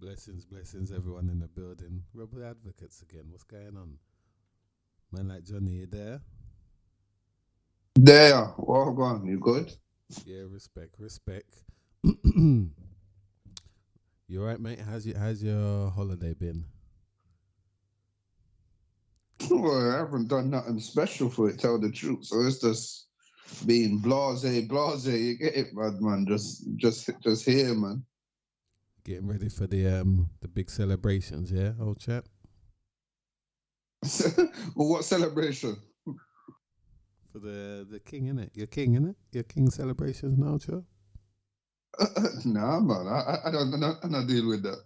Blessings, everyone in the building. Rebel advocates again. What's going on? Man like Johnny, you there? There, well gone. You good? Yeah, respect. You alright, mate? How's your holiday been? Well, I haven't done nothing special for it, tell the truth. So it's just being blase. You get it, man. Just here, man. Getting ready for the big celebrations, yeah, old chap? Well, what celebration? For the king, innit? Your king, innit? Your king celebrations now, sure? Nah, man. I don't deal with that.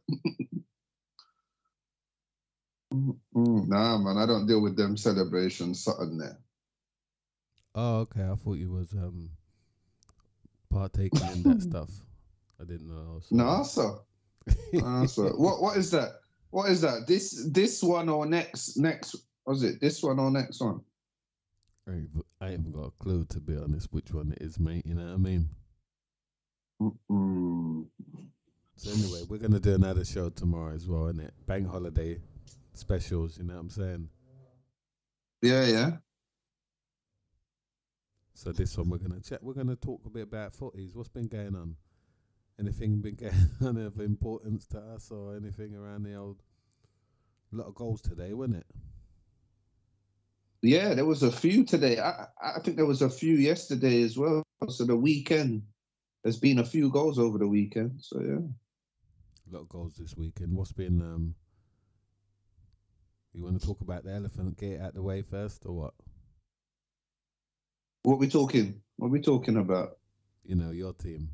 Nah, man. I don't deal with them celebrations. Something there. Oh, okay. I thought you was partaking in that stuff. I didn't know. Nah, Sorry. sir. Nah, sir. What is that? What is that? This one or next? Was it this one or next one? I ain't got a clue, to be honest, which one it is, mate. You know what I mean? Mm. So anyway, we're gonna do another show tomorrow as well, innit? Bank holiday specials, you know what I'm saying? Yeah. So this one we're gonna chat. We're gonna talk a bit about footies. What's been going on? Anything been going on of importance to us or anything around the old? A lot of goals today, wasn't it? Yeah, there was a few today. I think there was a few yesterday as well. So the weekend, there's been a few goals over the weekend. So yeah. A lot of goals this weekend. What's been You want to talk about the elephant? Get it out the way first, or what? What we talking? What we talking about? You know your team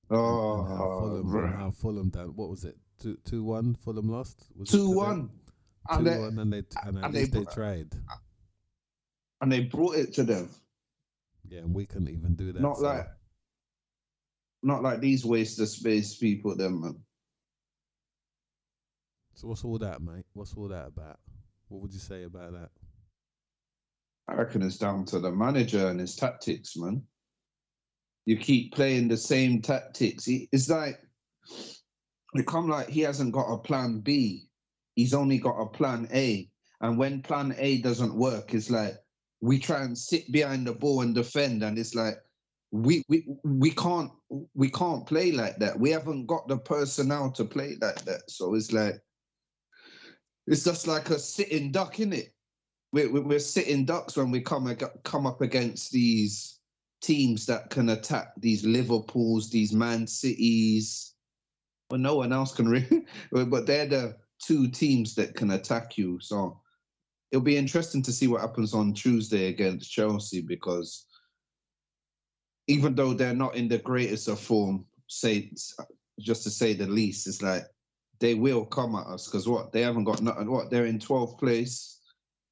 and Oh, how Fulham done. What was it? 2-1. Fulham lost. Was it two today? one, and 2-1, and at and they least they tried. and they brought it to them. Yeah, and we couldn't even do that. Not So, like not like these waste of space people. Them man. so what's all that, mate? What's all that about? What would you say about that? I reckon it's down to the manager and his tactics, man. You keep playing the same tactics. It's like it come like he hasn't got a plan B. He's only got a plan A. And when plan A doesn't work, it's like we try and sit behind the ball and defend, and it's like we can't play like that. We haven't got the personnel to play like that. So it's like it's just like a sitting duck, in it. We're sitting ducks when we come up against these teams that can attack these Liverpools, these Man Cities, well, no one else can really, but they're the two teams that can attack you. So it'll be interesting to see what happens on Tuesday against Chelsea because even though they're not in the greatest of form, say just to say the least, it's like they will come at us because what they haven't got nothing. What they're in 12th place,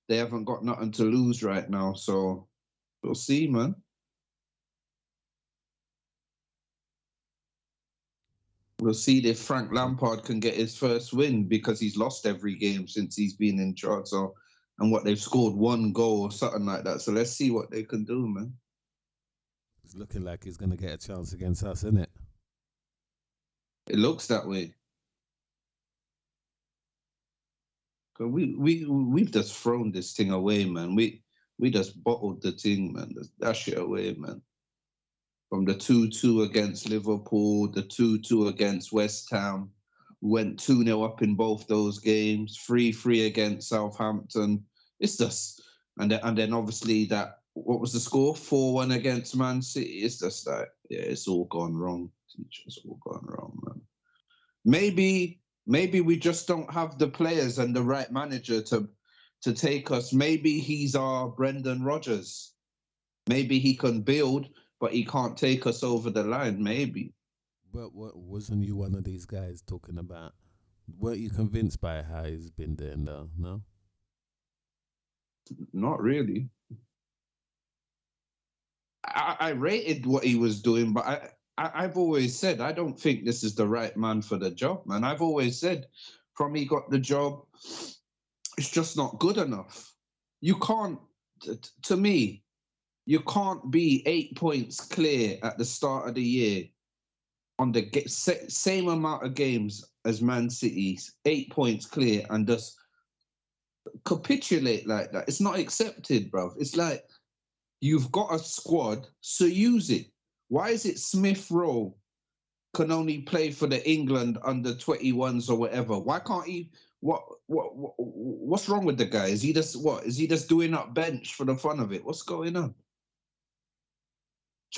they haven't got nothing to lose right now. So we'll see, man. We'll see if Frank So, Lampard can get his first win because he's lost every game since he's been in charge. So, and what they've scored one goal or something like that. So let's see what they can do, man. it's looking like he's gonna get a chance against us, isn't it? It looks that way. 'Cause we've just thrown this thing away, man. We just bottled the thing, man. Just dash it away, man. From the 2-2 against Liverpool, the 2-2 against West Ham. We went 2-0 up in both those games, 3-3 against Southampton. It's just, and then obviously that, what was the score? 4-1 against Man City. It's just like, yeah, it's all gone wrong. It's all gone wrong, man. Maybe we just don't have the players and the right manager to take us. Maybe he's our Brendan Rodgers. Maybe he can build, but he can't take us over the line. Maybe But what wasn't you one of these guys talking about? Weren't you convinced by how he's been doing though? No. not really. I rated what he was doing, but I've always said I don't think this is the right man for the job, man. I've always said from he got the job, it's just not good enough. You can't, to me, you can't be 8 points clear at the start of the year on the same amount of games as Man City, 8 points clear, and just capitulate like that. It's not accepted, bruv. It's like you've got a squad, so use it. Why is it Smith Rowe can only play for the England under 21s or whatever? Why can't he? What's wrong with the guy? Is he just what? Is he just doing up bench for the fun of it? What's going on?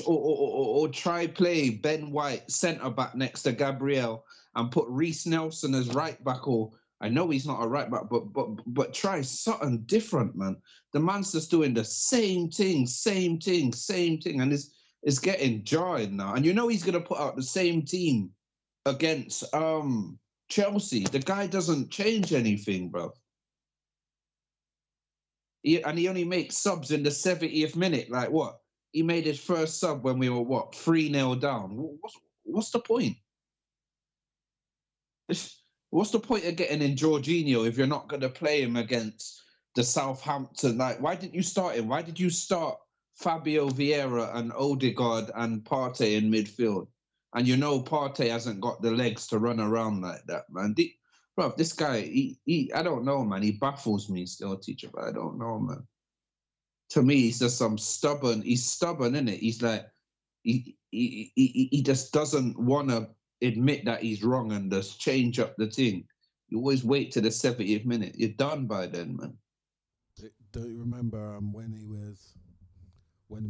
Or try play Ben White centre back next to Gabriel and put Reece Nelson as right back. Or I know he's not a right back, but try something different, man. The man's just doing the same thing, and it's getting jarring now. And you know he's gonna put out the same team against Chelsea. The guy doesn't change anything, bro. And he only makes subs in the 70th minute. Like what? He made his first sub when we were, 3-0 down. What's the point? What's the point of getting in Jorginho if you're not going to play him against the Southampton? Like, why didn't you start him? Why did you start Fabio Vieira and Odegaard and Partey in midfield? And you know Partey hasn't got the legs to run around like that, man. Bro, this guy, he I don't know, man. He baffles me still, teacher, but I don't know, man. To me, he's just he's stubborn, isn't it? He's like, he just doesn't want to admit that he's wrong and just change up the thing. You always wait to the 70th minute. You're done by then, man. Do you remember when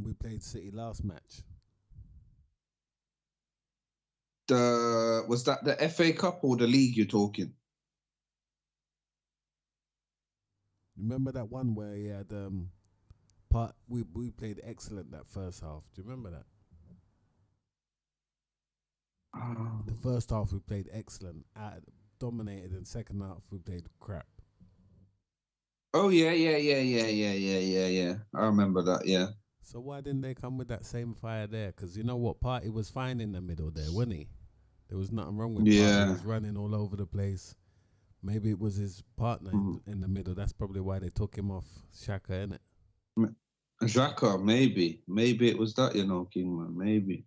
we played City last match? Was that the FA Cup or the league you're talking? Remember that one where he had we played excellent that first half. Do you remember that? The first half we played excellent, dominated, and second half we played crap. Oh yeah. I remember that. Yeah. So why didn't they come with that same fire there? Because you know what, Partey was fine in the middle there, wasn't he? There was nothing wrong with Partey. He was running all over the place. Maybe it was his partner in the middle. That's probably why they took him off Xhaka, innit? Xhaka, maybe. Maybe it was that, Kingman. Maybe.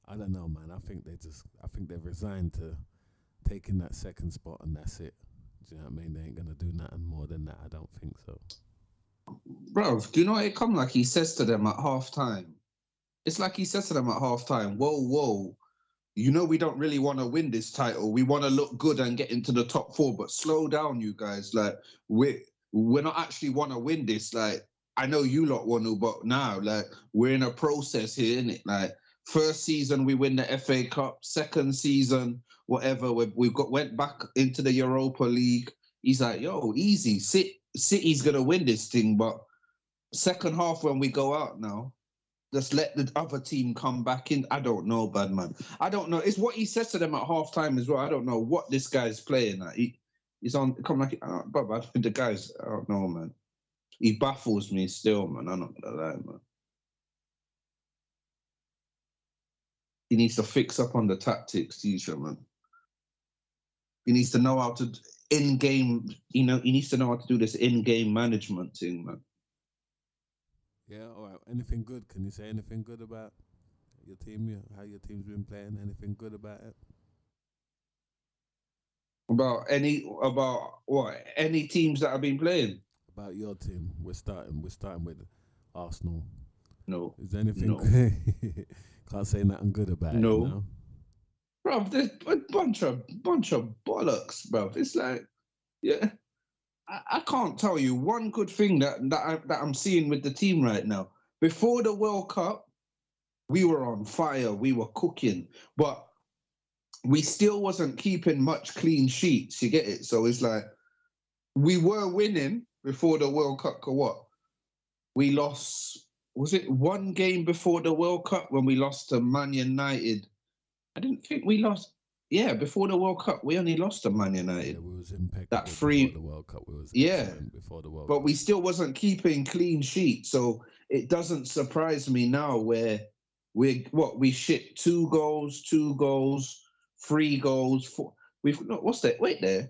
I don't know, man. I think they've resigned to taking that second spot and that's it. Do you know what I mean? They ain't gonna do nothing more than that. I don't think so. Bro, do you know what it come like he says to them at half time? It's like he says to them at half time, whoa. You know we don't really want to win this title. We want to look good and get into the top 4, but slow down, you guys. Like we're not actually want to win this. Like I know you lot want to, but now like we're in a process here, innit? Like first season we win the FA Cup, second season whatever went back into the Europa League. He's like, yo, easy. City's gonna win this thing, but second half when we go out now. Just let the other team come back in. I don't know, bad man. I don't know. It's what he says to them at half time as well. I don't know what this guy's playing at. He's on, come like, but I think the guy's, I don't know, man. He baffles me still, man. I'm not gonna lie, man. He needs to fix up on the tactics, teacher, man. He needs to know how to in-game, he needs to know how to do this in-game management thing, man. Yeah, all right. Anything good? Can you say anything good about your team? How your team's been playing? Anything good about it? About what? Any teams that have been playing? About your team. We're starting with Arsenal. No. Is there anything? No. Can't say nothing good about it. No. Bro, there's a bunch of bollocks, bro. It's like, yeah. I can't tell you one good thing that I'm seeing with the team right now. Before the World Cup, we were on fire. We were cooking. But we still wasn't keeping much clean sheets. You get it? So it's like, we were winning before the World Cup. What? We lost, was it one game before the World Cup when we lost to Man United? I didn't think we lost. Yeah, before the World Cup, we only lost to Man United. Yeah, we was impeccable that free before the World Cup. We was before the World Cup. But we still wasn't keeping clean sheets. So it doesn't surprise me now where we shipped 2 goals, 3 goals, 4. What's that? Wait there.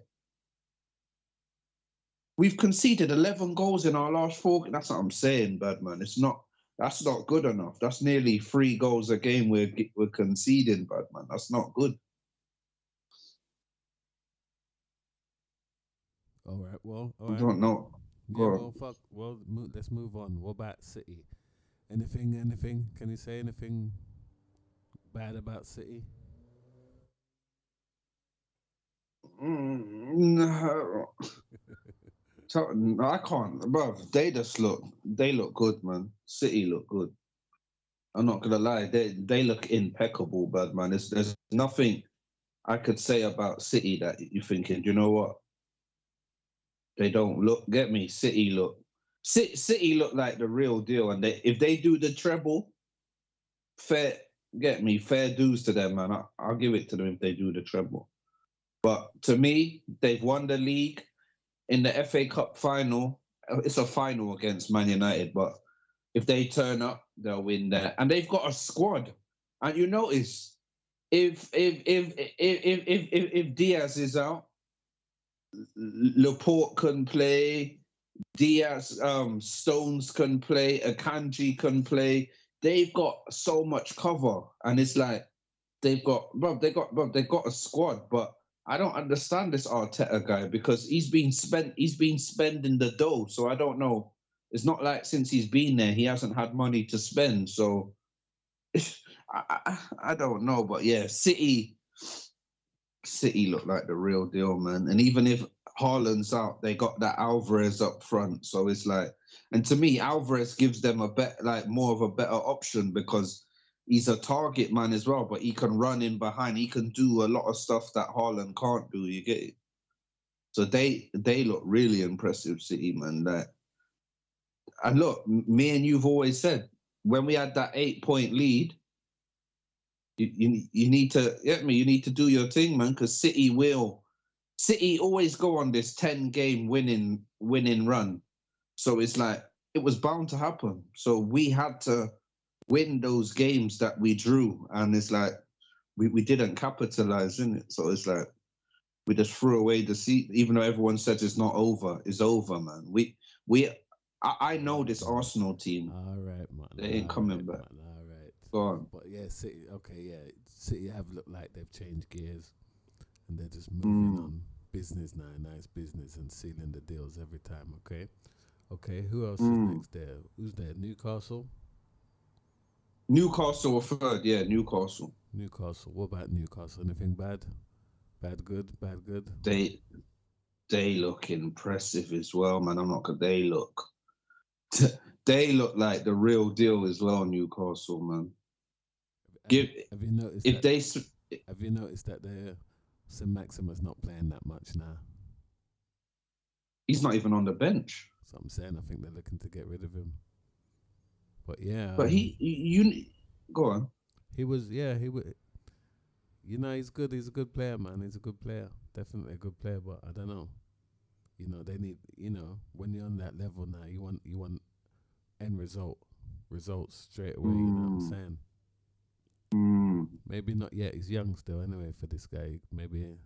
We've conceded 11 goals in our last 4. That's what I'm saying, bad man. It's not That's not good enough. That's nearly 3 goals a game we're conceding, bad man. That's not good. All right. Well, all right. I don't know. Yeah. Go Well, fuck. Well, let's move on. What about City? Anything? Anything? Can you say anything bad about City? on. No. So, no, I can't, bro. They look good, man. City look good. I'm not gonna lie, they look impeccable, bad man. There's nothing I could say about City that you're thinking, you know what? They don't look. Get me? City look like the real deal, and if they do the treble, fair. Get me? Fair dues to them, man. I'll give it to them if they do the treble. But to me, they've won the league in the FA Cup final. It's a final against Man United, but if they turn up, they'll win there. And they've got a squad. And you notice if Diaz is out, Laporte can play, Diaz, Stones can play, Akanji can play. They've got so much cover, and it's like they've got a squad, but I don't understand this Arteta guy because he's been spending the dough. So I don't know. It's not like since he's been there, he hasn't had money to spend. So I don't know. But yeah, City look like the real deal, man. And even if Haaland's out, they got that Alvarez up front. So it's like, and to me, Alvarez gives them more of a better option because he's a target man as well, but he can run in behind. He can do a lot of stuff that Haaland can't do. You get it? So they look really impressive, City, man. And look, me and you've always said when we had that 8-point lead, you need to you need to do your thing, man, because City always go on this 10-game winning run. So it's like it was bound to happen. So we had to win those games that we drew, and it's like we didn't capitalize in it. So it's like we just threw away the seat, even though everyone says it's not over. It's over, man. I know this Arsenal team. All right, man. They ain't coming back. Man. All right. Go on. But yeah, City. Okay, yeah, City have looked like they've changed gears, and they're just moving on business now, nice business, and sealing the deals every time. Okay. Who else is next there? Who's there? Newcastle. Newcastle third, yeah. Newcastle. What about Newcastle? Anything bad? Bad good? They look impressive as well, man. I'm not gonna. They look like the real deal as well, Newcastle, man. Have you noticed? Have you noticed that St. Maximus not playing that much now? He's not even on the bench. So I'm saying I think they're looking to get rid of him. But yeah. But you go on. He was. You know, he's good. He's a good player, man. He's a good player. Definitely a good player. But I don't know. You know, they need. You know, when you're on that level now, you want end results straight away. You know what I'm saying? Maybe not yet. He's young still. Anyway, for this guy, maybe a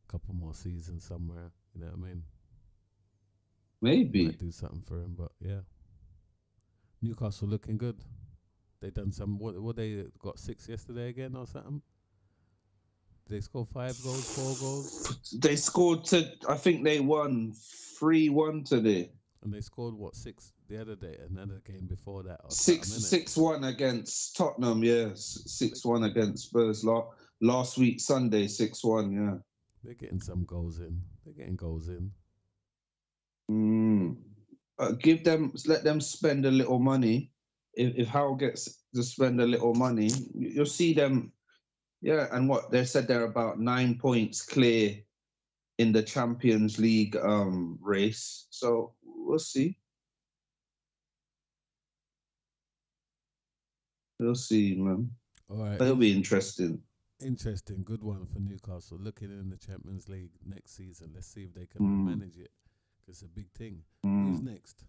couple more seasons somewhere. You know what I mean? Maybe might do something for him. But yeah, Newcastle looking good. They done some. What they got 6 yesterday again or something? They scored 5 goals, 4 goals. They scored I think they won 3-1 today. And they scored 6 the other day, another game before that. 6-1 against Tottenham, yeah. 6-1 against Spurs last week Sunday. 6-1, yeah. They're getting some goals in. Let them spend a little money. If Howell gets to spend a little money, you'll see them. Yeah, and what they said they're about 9 points clear in the Champions League race. So we'll see. We'll see, man. All right, it'll be interesting. Interesting, good one for Newcastle. Looking in the Champions League next season, let's see if they can manage it. It's a big thing. Who's next?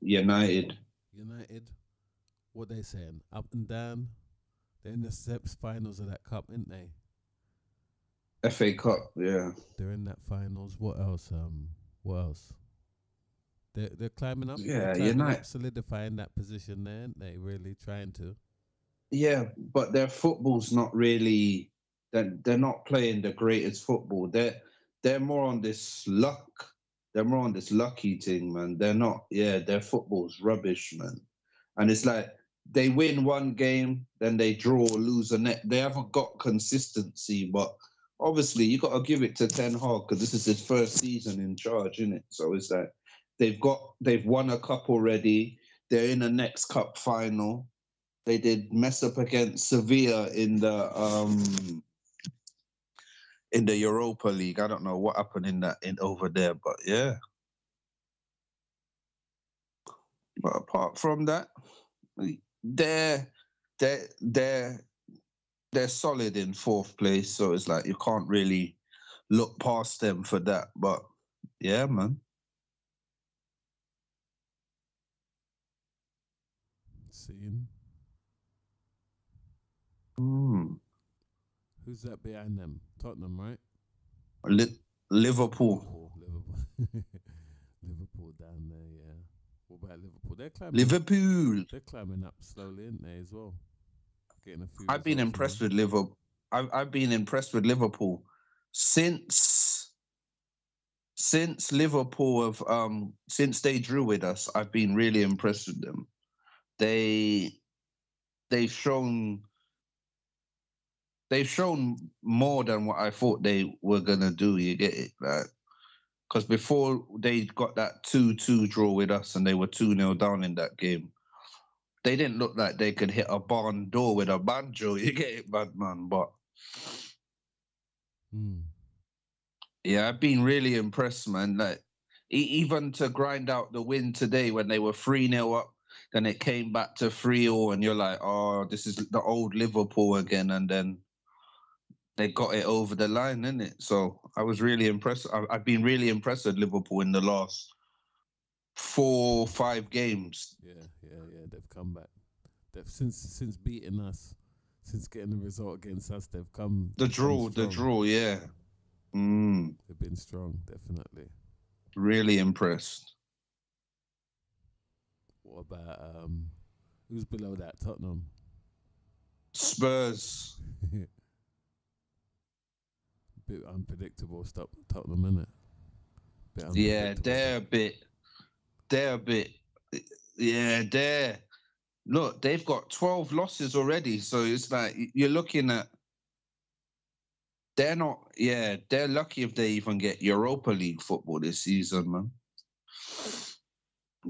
United. What they saying? Up and down. They're in the finals of that cup, aren't they? FA Cup, yeah. They're in that finals. What else? They're climbing up. Yeah, They're climbing United. up, solidifying that position there. Aren't they really trying to? Yeah, but their football's not really. They're not playing the greatest football. They're more on this luck. They're more on this lucky thing, man. They're not. Yeah, their football's rubbish, man. And it's like they win one game, then they draw, lose a net. They haven't got consistency, but obviously you got to give it to Ten Hag because this is his first season in charge, isn't it? So it's like they've won a cup already. They're in the next cup final. They did mess up against Sevilla in the Europa League. I don't know what happened in over there, but yeah. But apart from that, they're solid in fourth place. So it's like you can't really look past them for that. But yeah, man. Seeing. Who's that behind them? Tottenham, right? Liverpool. Liverpool down there, yeah. What about Liverpool? They're climbing up slowly, aren't they, as well? Getting a few. I've been impressed with Liverpool. I've been impressed with Liverpool since Liverpool have since they drew with us. I've been really impressed with them. They've shown more than what I thought they were gonna do. You get it, like, because before they got that 2-2 draw with us and they were 2-0 down in that game, they didn't look like they could hit a barn door with a banjo. You get it, bad man. But yeah, I've been really impressed, man. Like even to grind out the win today when they were 3-0 up, then it came back to 3-0, and you're like, oh, this is the old Liverpool again, and then they got it over the line, innit? So I was really impressed. I've been really impressed with Liverpool in the last 4 or 5 games. Yeah. They've come back. They've since beating us, since getting the result against us, they've come. The draw, yeah. They've been strong, definitely. Really impressed. What about who's below that? Tottenham. Spurs. Bit unpredictable. Stop Tottenham, innit? Yeah, they're a bit. Yeah, look, they've got 12 losses already. So it's like you're looking at. They're lucky if they even get Europa League football this season, man.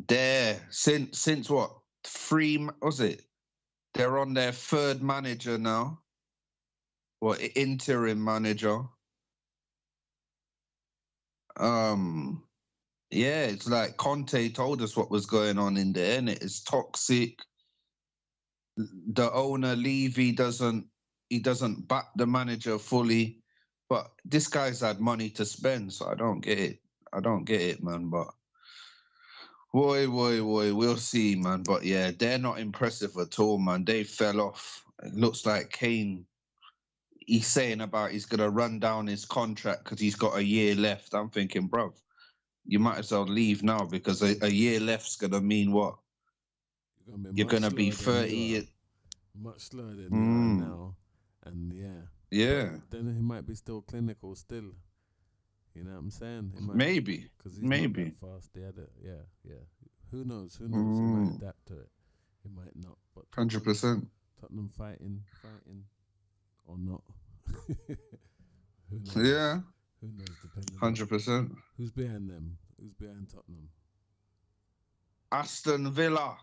They're since what? 3 was it? They're on their 3rd manager now. Or interim manager. Yeah, it's like Conte told us what was going on in there, and it's toxic. The owner Levy doesn't back the manager fully, but this guy's had money to spend, so I don't get it, man. But boy, we'll see, man. But yeah, they're not impressive at all, man. They fell off. It looks like Kane. He's saying about he's gonna run down his contract because he's got a year left. I'm thinking, bruv, you might as well leave now because a year left's gonna mean what? You're gonna be 30. Much slower than you are now, and yeah. But then he might be still clinical still. You know what I'm saying? Maybe because he's not that fast. Yeah. Who knows? He might adapt to it. He might not. But 100%. Tottenham fighting or not. Who knows? Yeah. Who knows? Depending. 100%. Who's behind them? Who's behind Tottenham? Aston Villa.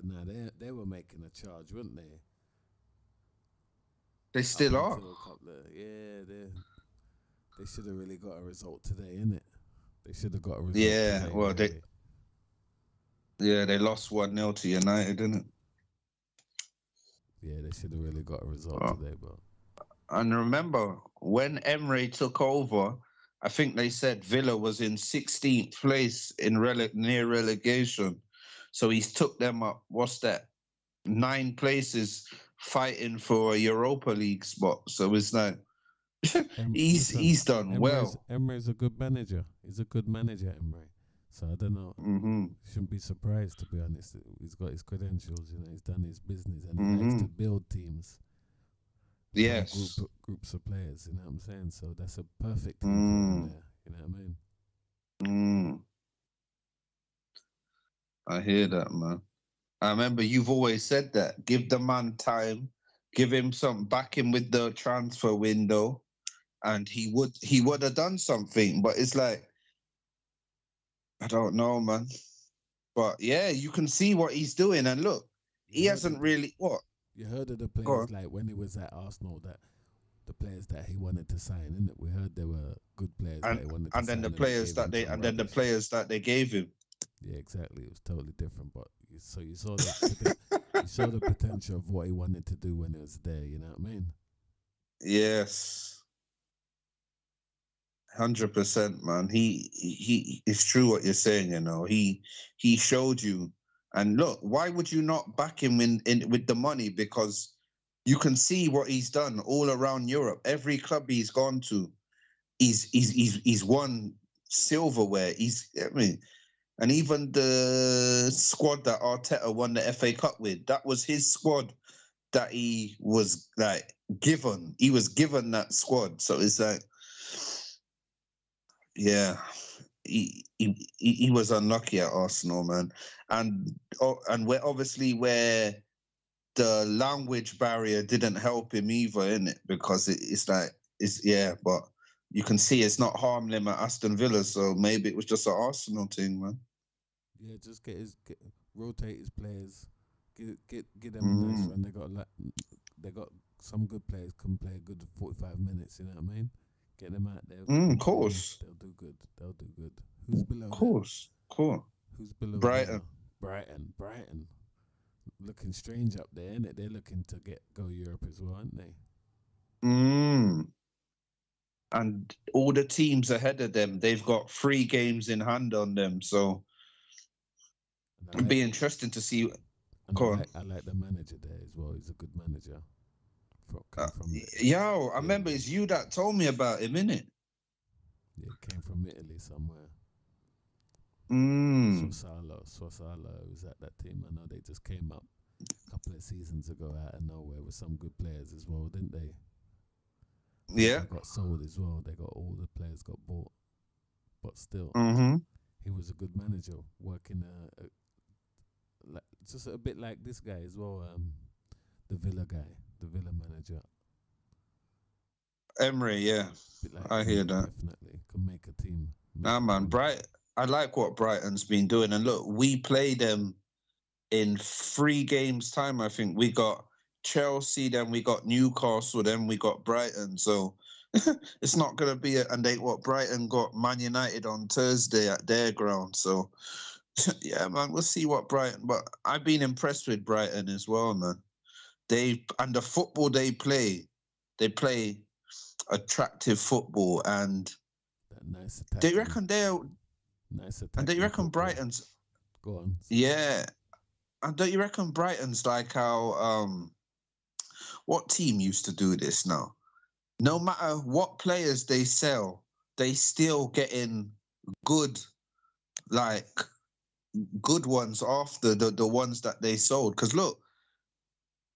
Now they were making a charge, weren't they? They still are. They should have really got a result today, innit? They should have got a result. Yeah, today, well, really. they lost 1-0 to United, didn't it? Yeah, they should have really got a result today, but. And remember, when Emery took over, I think they said Villa was in 16th place in near relegation. So he's took them up, 9 places fighting for a Europa League spot. So it's like, he's done well. Emery's a good manager. He's a good manager, Emery. So I don't know. Mm-hmm. Shouldn't be surprised, to be honest. He's got his credentials, he's done his business, and he likes Mm-hmm. to build teams from Yes. groups of players. You know what I'm saying? So that's a perfect team for him Mm. there. You know what I mean? Mm. I hear that, man. I remember you've always said that. Give the man time, give him some backing with the transfer window, and he would have done something. But it's like, I don't know, man. But yeah, you can see what he's doing, and look, You he heard hasn't of the really what. you heard of the Go players on. like when he was at Arsenal, that the players that he wanted to sign, innit? We heard there were good players that And he wanted to and then sign, the and they players gave that him they some and then the rubbish. players that they gave him. Yeah, exactly. It was totally different, but so you saw you saw the potential of what he wanted to do when he was there. You know what I mean? Yes. 100%, man. It's true what you're saying, He showed you. And look, why would you not back him in with the money? Because you can see what he's done all around Europe. Every club he's gone to, he's won silverware. And even the squad that Arteta won the FA Cup with, that was his squad that he was like given. He was given that squad. So it's like, yeah, he was unlucky at Arsenal, man, and where the language barrier didn't help him either, innit? Because it's like but you can see it's not harming him at Aston Villa, so maybe it was just an Arsenal thing, man. Yeah, just rotate his players, get them a nice Mm. run. They got some good players can play a good 45 minutes. You know what I mean? Get them out there, get Of them playing. course, They'll do good. They'll do good. Who's below that? cool. Who's below Brighton. Villa? Brighton. Looking strange up there, innit? They're looking to go Europe as well, aren't they? Mm. And all the teams ahead of them, they've got 3 games in hand on them, so it'd be interesting to see. And Go on. I like the manager there as well. He's a good manager. Uh, Came from yo, I remember Italy. it's you that told me about him, innit? Yeah, came from Italy somewhere. Mm. Swansea was at that team. I know they just came up a couple of seasons ago out of nowhere with some good players as well, didn't they? Yeah. They got sold as well. They got all the players got bought, but still, Mm-hmm. he was a good manager, working just a bit like this guy as well. The Villa guy, the Villa manager. Emery, yeah. Bit like I hear Emery, that. definitely can make a team. Nah, man, I like what Brighton's been doing. And look, we play them in 3 games' time. I think we got Chelsea, then we got Newcastle, then we got Brighton. So it's not going to be and Brighton got Man United on Thursday at their ground. So yeah, man, we'll see what Brighton. But I've been impressed with Brighton as well, man. And the football they play attractive football, and that nice they reckon football. Brighton's. Go on. Yeah, and don't you reckon Brighton's like how what team used to do this now? No matter what players they sell, they still get in good, like good ones after the ones that they sold. Because look,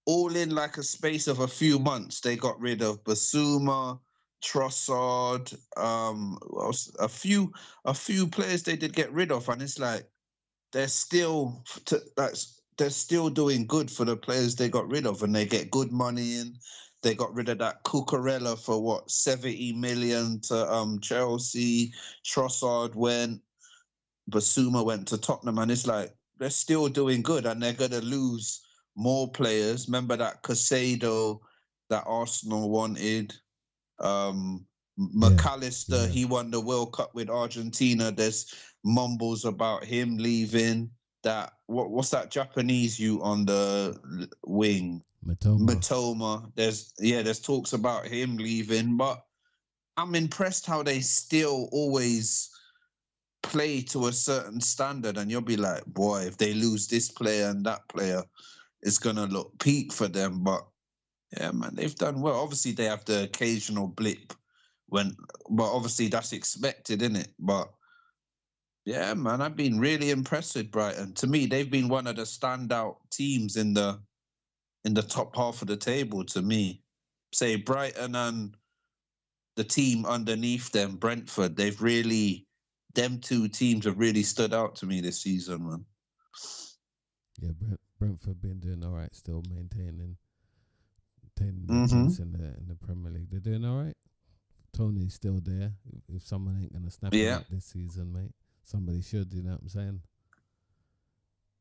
all in like a space of a few months, they got rid of Basuma, Trossard, a few players they did get rid of, and it's like they're still they're still doing good for the players they got rid of, and they get good money in. They got rid of that Cucurella for what, 70 million to Chelsea. Trossard went, Basuma went to Tottenham, and it's like they're still doing good, and they're gonna lose more players. Remember that Casado that Arsenal wanted. McAllister, he won the World Cup with Argentina. There's mumbles about him leaving. That what's that Japanese you on the wing? Matoma. There's talks about him leaving, but I'm impressed how they still always play to a certain standard, and you'll be like, boy, if they lose this player and that player, it's gonna look peak for them. But yeah, man, they've done well. Obviously, they have the occasional blip but obviously that's expected, isn't it? But Yeah, man, I've been really impressed with Brighton. To me, they've been one of the standout teams in the top half of the table. To me, say Brighton and the team underneath them, Brentford. Them two teams have really stood out to me this season, man. Yeah, Brentford been doing all right, still maintaining their place in the Premier League. They're doing all right. Tony's still there. If someone ain't gonna snap him up this season, mate, somebody should. You know what I'm saying?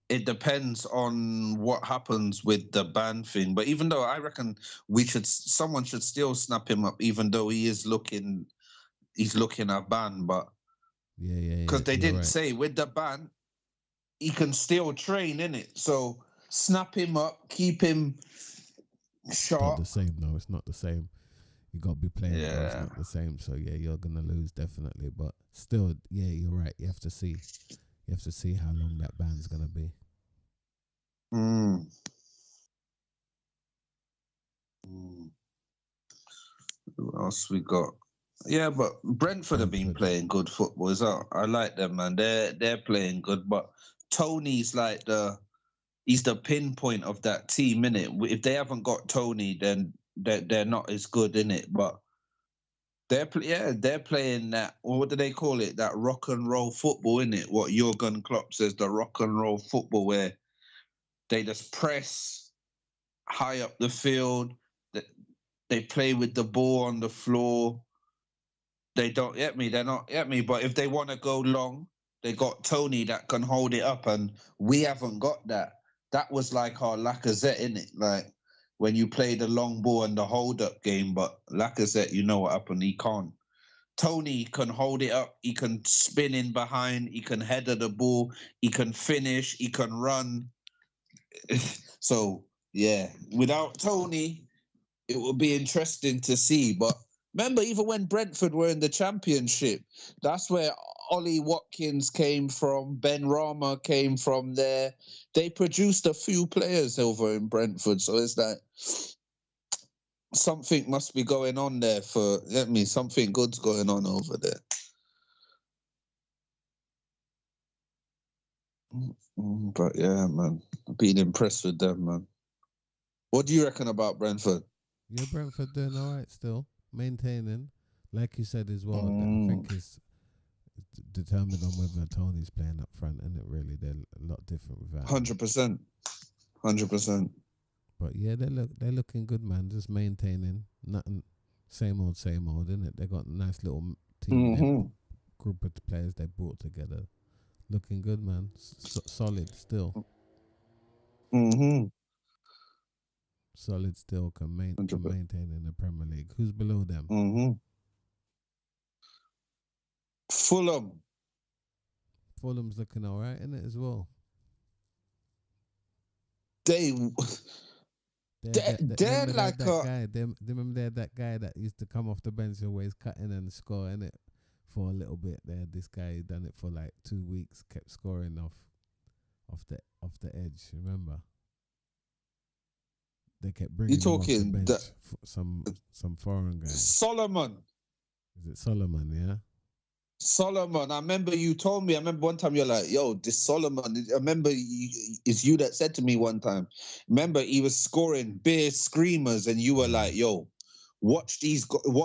It depends on what happens with the ban thing. But even though I reckon someone should still snap him up, even though he's looking at ban. But because they didn't say with the ban, he can still train in it. So snap him up, keep him sharp. It's not the same, no. It's not the same. You got to be playing. Yeah. It's not the same. So yeah, you're gonna lose definitely. But still, yeah, you're right. You have to see how long that ban's gonna be. Who else we got? Yeah, but Brentford have been playing good football as well. I like them, man. They're playing good. But Tony's like he's the pinpoint of that team, innit? If they haven't got Tony, then they're not as good, innit? But they're playing that, what do they call it? That rock and roll football, innit? What Jurgen Klopp says, the rock and roll football, where they just press high up the field. They play with the ball on the floor. They don't get me. They're not get me. But if they want to go long, they got Tony that can hold it up, and we haven't got that. That was like our Lacazette, innit? Like when you play the long ball and the hold-up game, but Lacazette, you know what happened? He can't. Tony can hold it up. He can spin in behind. He can header the ball. He can finish. He can run. So, yeah, without Tony, it will be interesting to see. But remember, even when Brentford were in the Championship, that's where Ollie Watkins came from, Ben Rama came from there. They produced a few players over in Brentford. So it's like something must be going on there something good's going on over there. But yeah, man, I've been impressed with them, man. What do you reckon about Brentford? Yeah, Brentford doing all right still, maintaining. Like you said as well, I think it's determined on whether Tony's playing up front, and it really they're a lot different without. 100%. But yeah, they're looking good, man. Just maintaining, nothing. Same old, isn't it? They got a nice little team, group of players they brought together. Looking good, man. Solid still. Solid still can maintain in the Premier League. Who's below them? Fulham's looking all right, isn't it, as well? They're like that guy. Remember they had that guy that used to come off the bench always cutting and scoring it for a little bit. They had this guy who done it for like 2 weeks, kept scoring off the edge. Remember? They kept bringing him off the bench some foreign guy. Solomon. Is it Solomon? Yeah. Solomon, I remember you told me. I remember one time you're like, "Yo, this Solomon." I remember it's you that said to me one time. Remember he was scoring big screamers, and you were like, "Yo, watch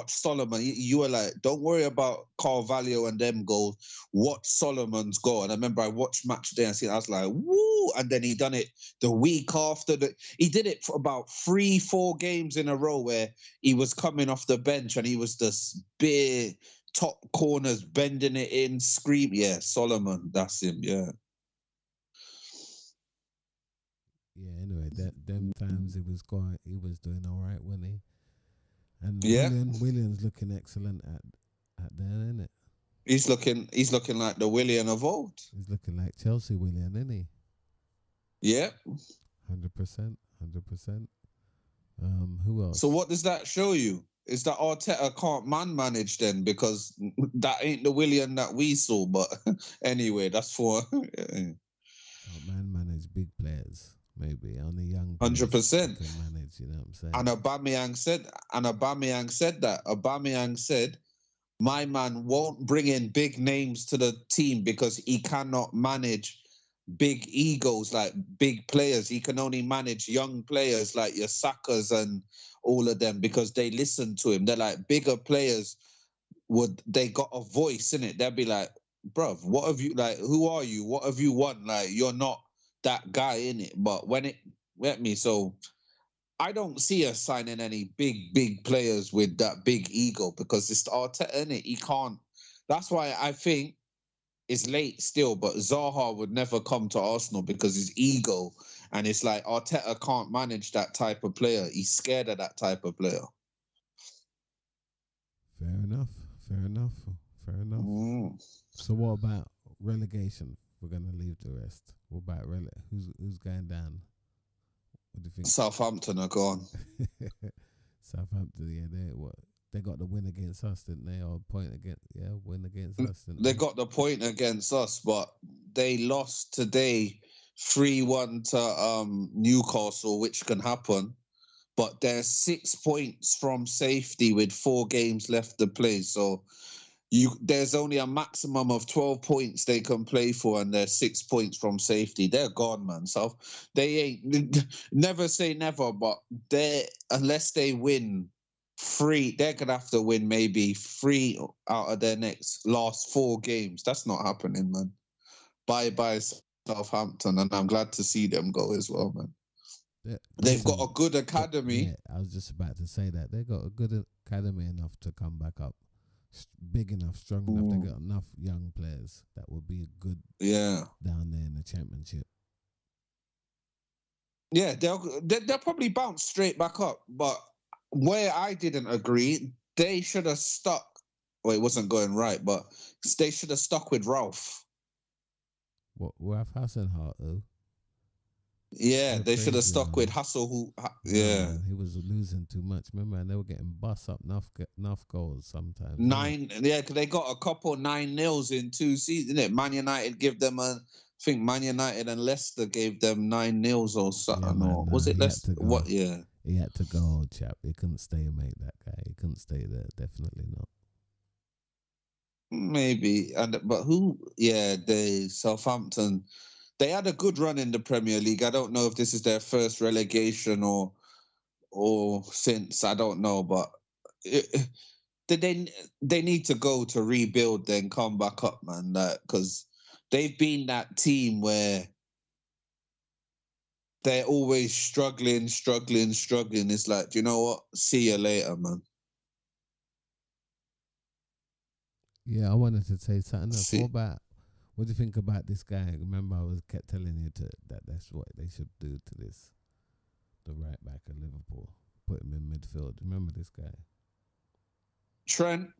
Solomon." You were like, "Don't worry about Carvalho and them goals. Watch Solomon's goal." And I remember I watched Match Day and I was like, "Woo!" And then he done it the week after. He did it for about 3-4 games in a row where he was coming off the bench and he was just big. Top corners, bending it in, scream. Yeah, Solomon, that's him, yeah. Yeah, anyway, them times he was doing all right, wasn't he? And Willian's looking excellent at there, isn't it? He's looking like the Willian of old. He's looking like Chelsea Willian, isn't he? Yeah. 100%. Who else? So what does that show you? Is that Arteta can't manage then, because that ain't the Willian that we saw. But anyway, that's for can't manage big players. Maybe only young 100% can manage. You know what I'm saying? And Aubameyang said that. Aubameyang said my man won't bring in big names to the team because he cannot manage big egos like big players. He can only manage young players like your Sakas and all of them because they listen to him. They're like bigger players they got a voice in it. They'll be like, bruv, what have you, like, who are you? What have you won? Like, you're not that guy in it. But when it, let me, so I don't see us signing any big players with that big ego because it's Arteta in it. He can't. That's why I think it's late still, but Zaha would never come to Arsenal because his ego, and it's like Arteta can't manage that type of player. He's scared of that type of player. Fair enough. So what about relegation? We're gonna leave the rest. What about who's going down? What do you think? Southampton are gone. Southampton, yeah, they got the win against us, didn't they? Or win against us, didn't they? Got the point against us, but they lost today 3-1 to Newcastle, which can happen. But they're 6 points from safety with 4 games left to play. So there's only a maximum of 12 points they can play for, and they're 6 points from safety. They're gone, man. So they ain't, never say never, but unless they win 3, they're gonna have to win maybe 3 out of their last 4 games. That's not happening, man. Bye Southampton, and I'm glad to see them go as well, man. They've got a good academy. Yeah, I was just about to say that they've got a good academy enough to come back up. Big enough, strong enough. They got enough young players that will be good. Down there in the Championship. Yeah, they'll probably bounce straight back up. But where I didn't agree, they should have stuck. Well, it wasn't going right, but they should have stuck with Ralph. What, Ralph Hasenhüttl, though? Yeah, they should have stuck with Hustle. Yeah, he was losing too much. Remember, and they were getting bust up enough goals sometimes. 9, yeah, because they got a couple 9-0s in 2 seasons. Didn't it? Man United give them I think Man United and Leicester gave them 9-0s or something. Or was it Leicester? What? Yeah, he had to go, old chap. He couldn't stay, mate. That guy, he couldn't stay there. Definitely not. Maybe, but who? Yeah, Southampton. They had a good run in the Premier League. I don't know if this is their first relegation or since. I don't know, but they need to go to rebuild, then come back up, man. Because they've been that team where they're always struggling. It's like, you know what? See you later, man. Yeah, I wanted to say something else. What do you think about this guy? Remember, I kept telling you that that's what they should do to the right back of Liverpool. Put him in midfield. Remember this guy? Trent?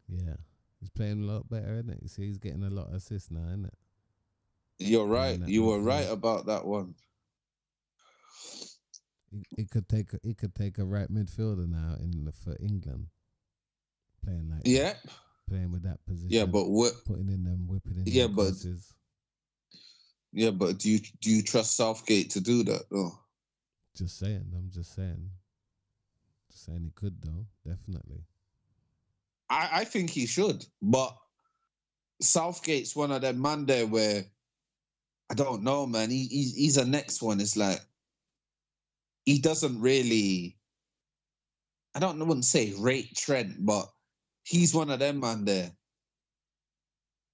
Yeah. He's playing a lot better, isn't it? You see, he's getting a lot of assists now, isn't it? You're right. You were right about that one. He could take a right midfielder now for England. Playing like that. Playing with that position. Yeah, but putting in them, whipping in them crosses. Yeah, but do you trust Southgate to do that though? Just saying. I'm just saying. Just saying he could though, definitely. I think he should, but Southgate's one of them man there where I don't know, man. He's a next one. It's like he doesn't really. I wouldn't say rate Trent, but he's one of them man there.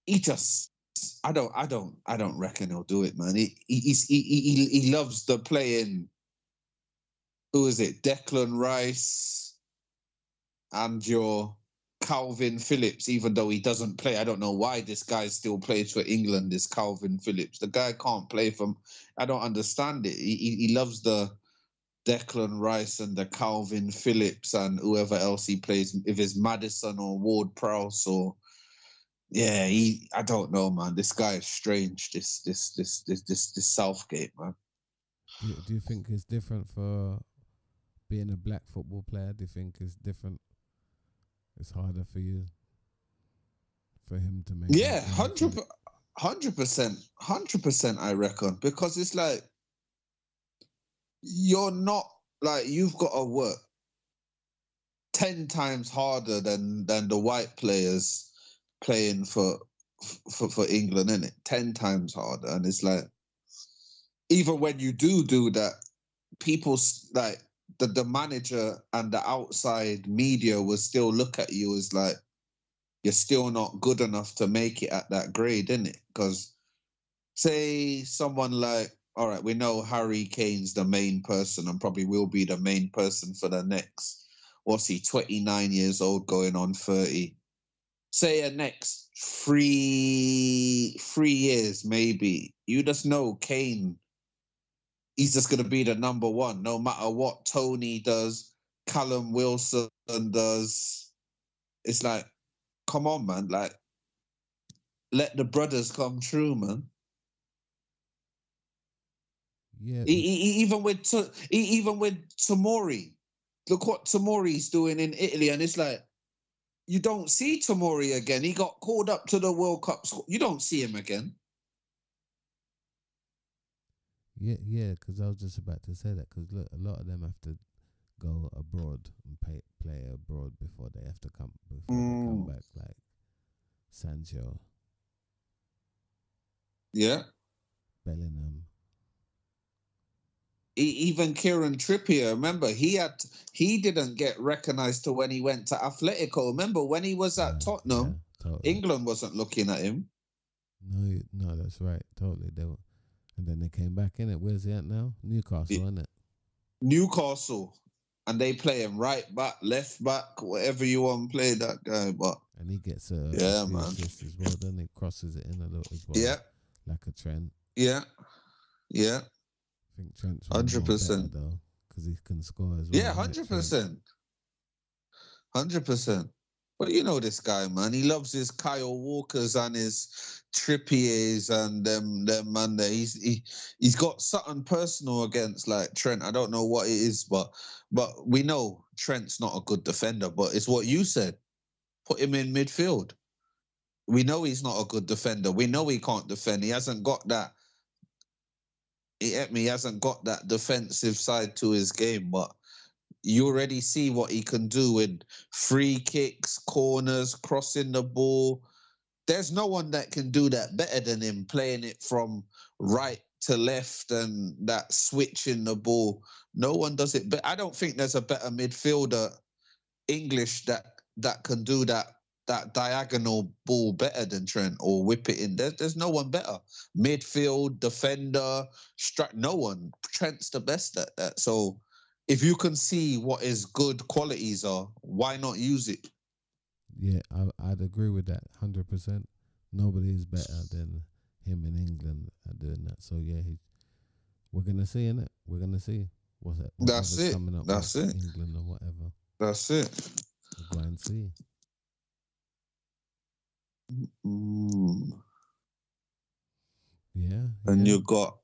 He just, I don't reckon he'll do it, man. He loves the playing. Who is it? Declan Rice and your Calvin Phillips, even though he doesn't play. I don't know why this guy still plays for England, this Calvin Phillips. The guy can't play for him. I don't understand it. He loves the Declan Rice and the Calvin Phillips and whoever else he plays, if it's Maddison or Ward-Prowse or I don't know, man. This guy is strange. This Southgate, man. Do you think it's different for being a black football player? Do you think it's different? It's harder for you, for him to make. Yeah, 100%. I reckon, because it's like you're not like, you've got to work 10 times harder than the white players playing for England, isn't it? 10 times harder. And it's like, even when you do that, people like the manager and the outside media will still look at you as like, you're still not good enough to make it at that grade, isn't it? Because say someone like, all right, we know Harry Kane's the main person and probably will be the main person for the next, what's he, 29 years old going on 30. Say a next three years, maybe. You just know Kane, he's just going to be the number one, no matter what Tony does, Callum Wilson does. It's like, come on, man. Like, let the brothers come true, man. Yeah. Even with Tomori, look what Tomori's doing in Italy, and it's like, you don't see Tomori again. He got called up to the World Cup. You don't see him again. Yeah, because I was just about to say that, because look, a lot of them have to go abroad and play abroad before they have to come back, like Sancho. Yeah. Bellingham. Even Kieran Trippier, remember, he didn't get recognised till when he went to Atletico. Remember, when he was at Tottenham, totally. England wasn't looking at him. No, that's right. Totally. And then they came back in it. Where's he at now? Newcastle, isn't it? Newcastle. And they play him right back, left back, whatever you want to play that guy. And he gets a few assists as well. Then he crosses it in a little as well. Yeah. Like a Trent. Yeah. I think Trent's 100% though, because he can score as well. Yeah, 100%. 100%. But you know this guy, man. He loves his Kyle Walkers and his Trippiers and them man there. He's got something personal against like Trent. I don't know what it is, but we know Trent's not a good defender. But it's what you said. Put him in midfield. We know he's not a good defender. We know he can't defend. He hasn't got that. He hasn't got that defensive side to his game, but you already see what he can do with free kicks, corners, crossing the ball. There's no one that can do that better than him, playing it from right to left and that switching the ball. No one does it. But I don't think there's a better midfielder, English, that can do that diagonal ball better than Trent or whip it in. There's no one better. Midfield, defender, no one. Trent's the best at that. So if you can see what his good qualities are, why not use it? Yeah, I'd agree with that 100%. Nobody is better than him in England at doing that. So yeah, we're gonna see, innit? We're gonna see that's it. Coming up that's it. England or whatever. That's it. We'll go and see. Yeah. And you got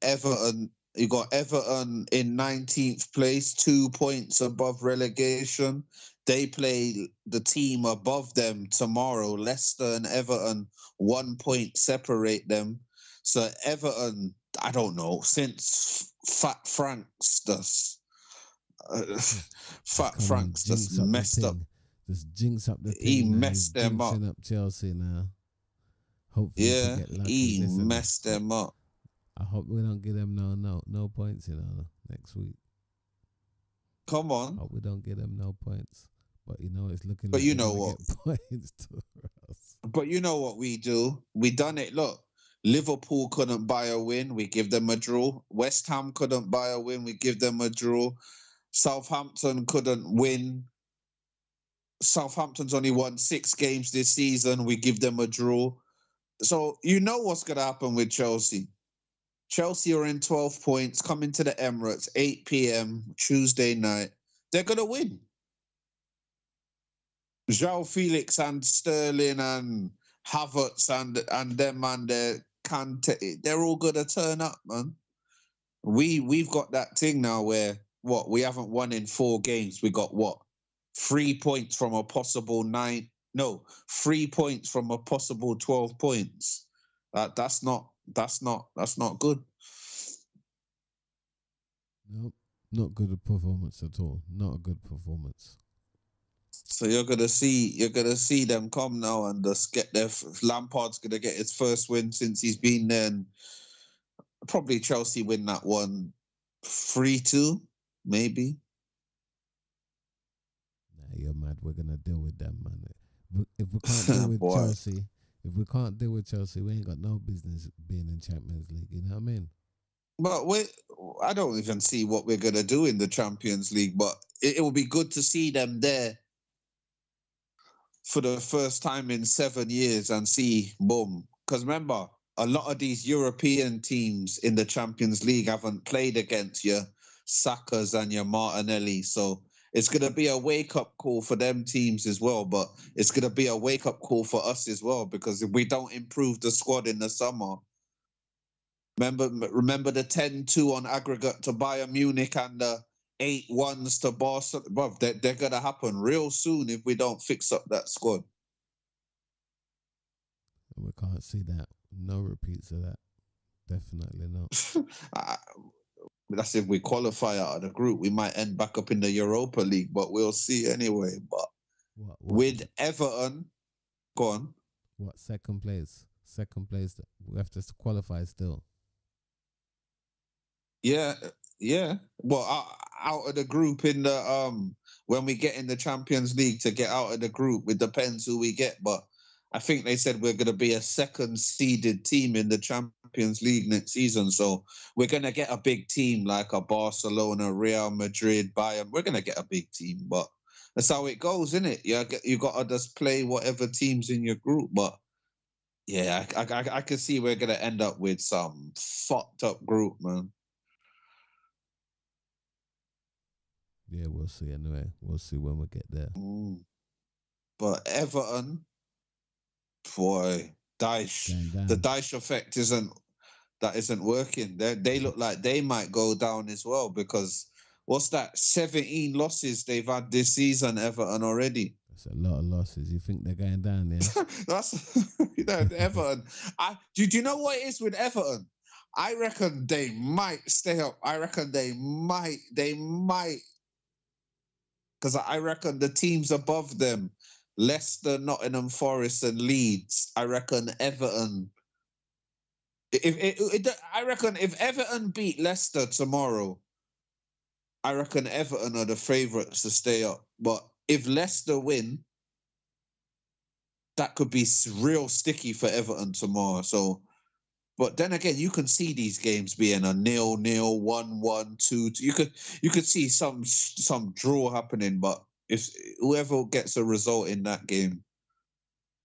Everton. You got Everton in 19th place, 2 points above relegation. They play the team above them tomorrow. Leicester and Everton, 1 point separate them. So Everton, I don't know, since Fat Franks just messed up. Just jinx up the team. He messed them up. Chelsea now. Hopefully, yeah, get lucky. He messed them up. I hope we don't give them no points, next week. Come on. I hope we don't give them no points. But it's looking. But like you know what? Points to us. But you know what we do? We done it. Look, Liverpool couldn't buy a win. We give them a draw. West Ham couldn't buy a win. We give them a draw. Southampton couldn't win. Southampton's only won 6 games this season. We give them a draw. So you know what's going to happen with Chelsea. Chelsea are in 12 points, coming to the Emirates, 8 p.m. Tuesday night. They're going to win. João Felix and Sterling and Havertz and them and Kante, they're all going to turn up, man. We've got that thing now where, we haven't won in 4 games. We got 3 points from a possible 9. No, 3 points from a possible 12 points. That's not good. Nope. Not good a performance at all. Not a good performance. So you're gonna see them come now and just get their. Lampard's gonna get his first win since he's been there, and probably Chelsea win that one 3-2, maybe. Nah, you're mad. We're gonna deal with them, man. If we can't deal with Chelsea, we ain't got no business being in Champions League. You know what I mean? But I don't even see what we're gonna do in the Champions League. But it will be good to see them there for the first time in 7 years and see, boom. Because remember, a lot of these European teams in the Champions League haven't played against your Sakas and your Martinelli. So it's going to be a wake-up call for them teams as well. But it's going to be a wake-up call for us as well, because if we don't improve the squad in the summer, remember the 10-2 on aggregate to Bayern Munich and the 8-1s to Barcelona. Bro, they're going to happen real soon if we don't fix up that squad. We can't see that. No repeats of that. Definitely not. That's if we qualify out of the group. We might end back up in the Europa League, but we'll see anyway. But what? With Everton, go on. What, second place? Second place, we have to qualify still. Yeah. Well, out of the group in the when we get in the Champions League, to get out of the group, it depends who we get. But I think they said we're going to be a second seeded team in the Champions League next season. So we're going to get a big team like a Barcelona, Real Madrid, Bayern. We're going to get a big team, but that's how it goes, isn't it? You got to just play whatever teams in your group. But yeah, I can see we're going to end up with some fucked up group, man. Yeah, we'll see anyway. We'll see when we get there. But Everton, boy, Dyche, the Dyche effect isn't working. They look like they might go down as well, because what's that? 17 losses they've had this season, Everton already. That's a lot of losses. You think they're going down, yeah? That's Everton. Do you know what it is with Everton? I reckon they might stay up. I reckon they might. Because I reckon the teams above them, Leicester, Nottingham Forest, and Leeds, I reckon Everton. I reckon if Everton beat Leicester tomorrow, I reckon Everton are the favourites to stay up. But if Leicester win, that could be real sticky for Everton tomorrow. So, but then again, you can see these games being a 0-0, 1-1, 2-2. You could see some draw happening, but if whoever gets a result in that game,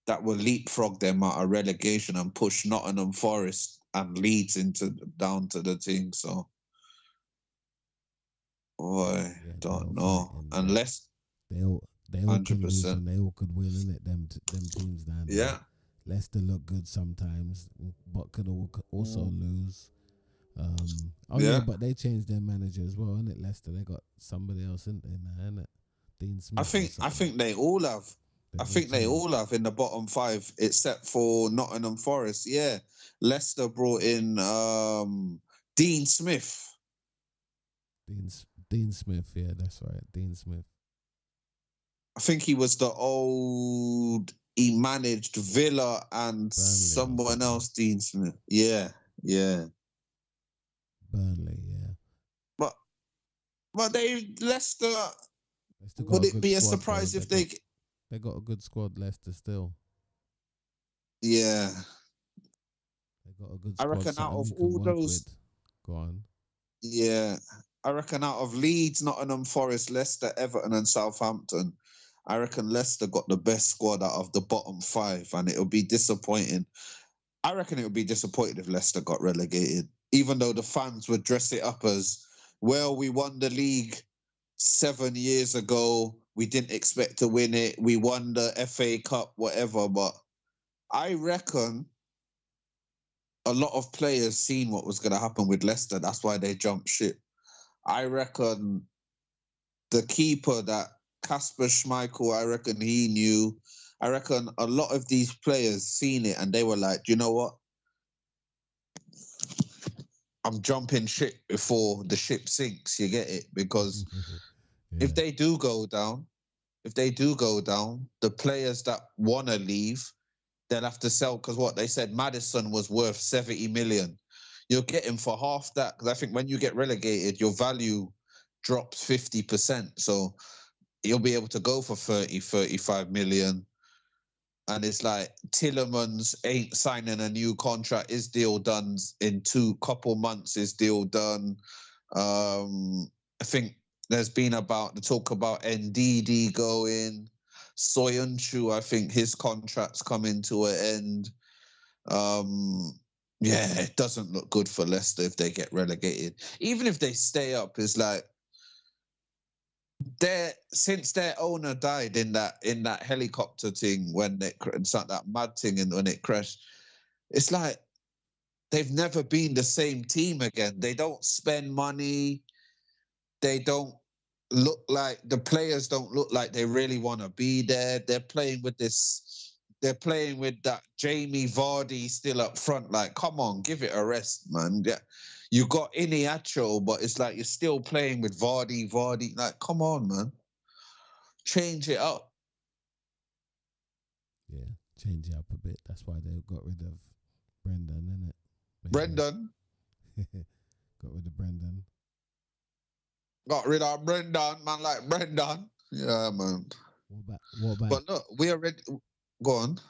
that will leapfrog them out of relegation and push Nottingham Forest and Leeds down to the team. So, boy, don't know. Unless they all could lose and they all could win, innit? Them teams down there. Yeah. Leicester look good sometimes, but could also lose. But they changed their manager as well, innit? Leicester, they got somebody else in there, innit? Dean Smith. I think they all have. They all have in the bottom five, except for Nottingham Forest. Yeah, Leicester brought in Dean Smith. Dean Smith, yeah, that's right, Dean Smith. I think he was the old. He managed Villa and Burnley, someone else, Dean Smith. Yeah. Burnley, yeah. But Leicester. Would it be a surprise if they got a good squad, Leicester still? Yeah. They got a good squad. I reckon out of all those, go on. Yeah, I reckon out of Leeds, Nottingham Forest, Leicester, Everton, and Southampton, I reckon Leicester got the best squad out of the bottom five, and it'll be disappointing. I reckon it would be disappointing if Leicester got relegated, even though the fans would dress it up as, well, we won the league 7 years ago. We didn't expect to win it. We won the FA Cup, whatever. But I reckon a lot of players seen what was going to happen with Leicester. That's why they jumped ship. I reckon the keeper, that Kasper Schmeichel, I reckon he knew. I reckon a lot of these players seen it and they were like, you know what? I'm jumping ship before the ship sinks. You get it? Because if they do go down, the players that want to leave, they'll have to sell. Because what they said, Maddison was worth 70 million. You'll get him for half that. Because I think when you get relegated, your value drops 50%. So you'll be able to go for 30, 35 million. And it's like Tillemans ain't signing a new contract. His deal done in couple months. His deal done. I think there's been the talk about NDD going. Soyuncu, I think his contract's coming to an end. It doesn't look good for Leicester if they get relegated. Even if they stay up, it's like since their owner died in that helicopter thing when it's like that mad thing and when it crashed, it's like they've never been the same team again. They don't spend money. They don't look like the players don't look like they really want to be there. They're playing with that Jamie Vardy still up front. Like, come on, give it a rest, man. Yeah. You got Iniacho, but it's like you're still playing with Vardy. Like, come on, man. Change it up. Yeah, change it up a bit. That's why they got rid of Brendan, innit? Brendan? Got rid of Brendan. Got rid of Brendan, man, like Brendan. Yeah, man. What about? But look, we are ready. Go on.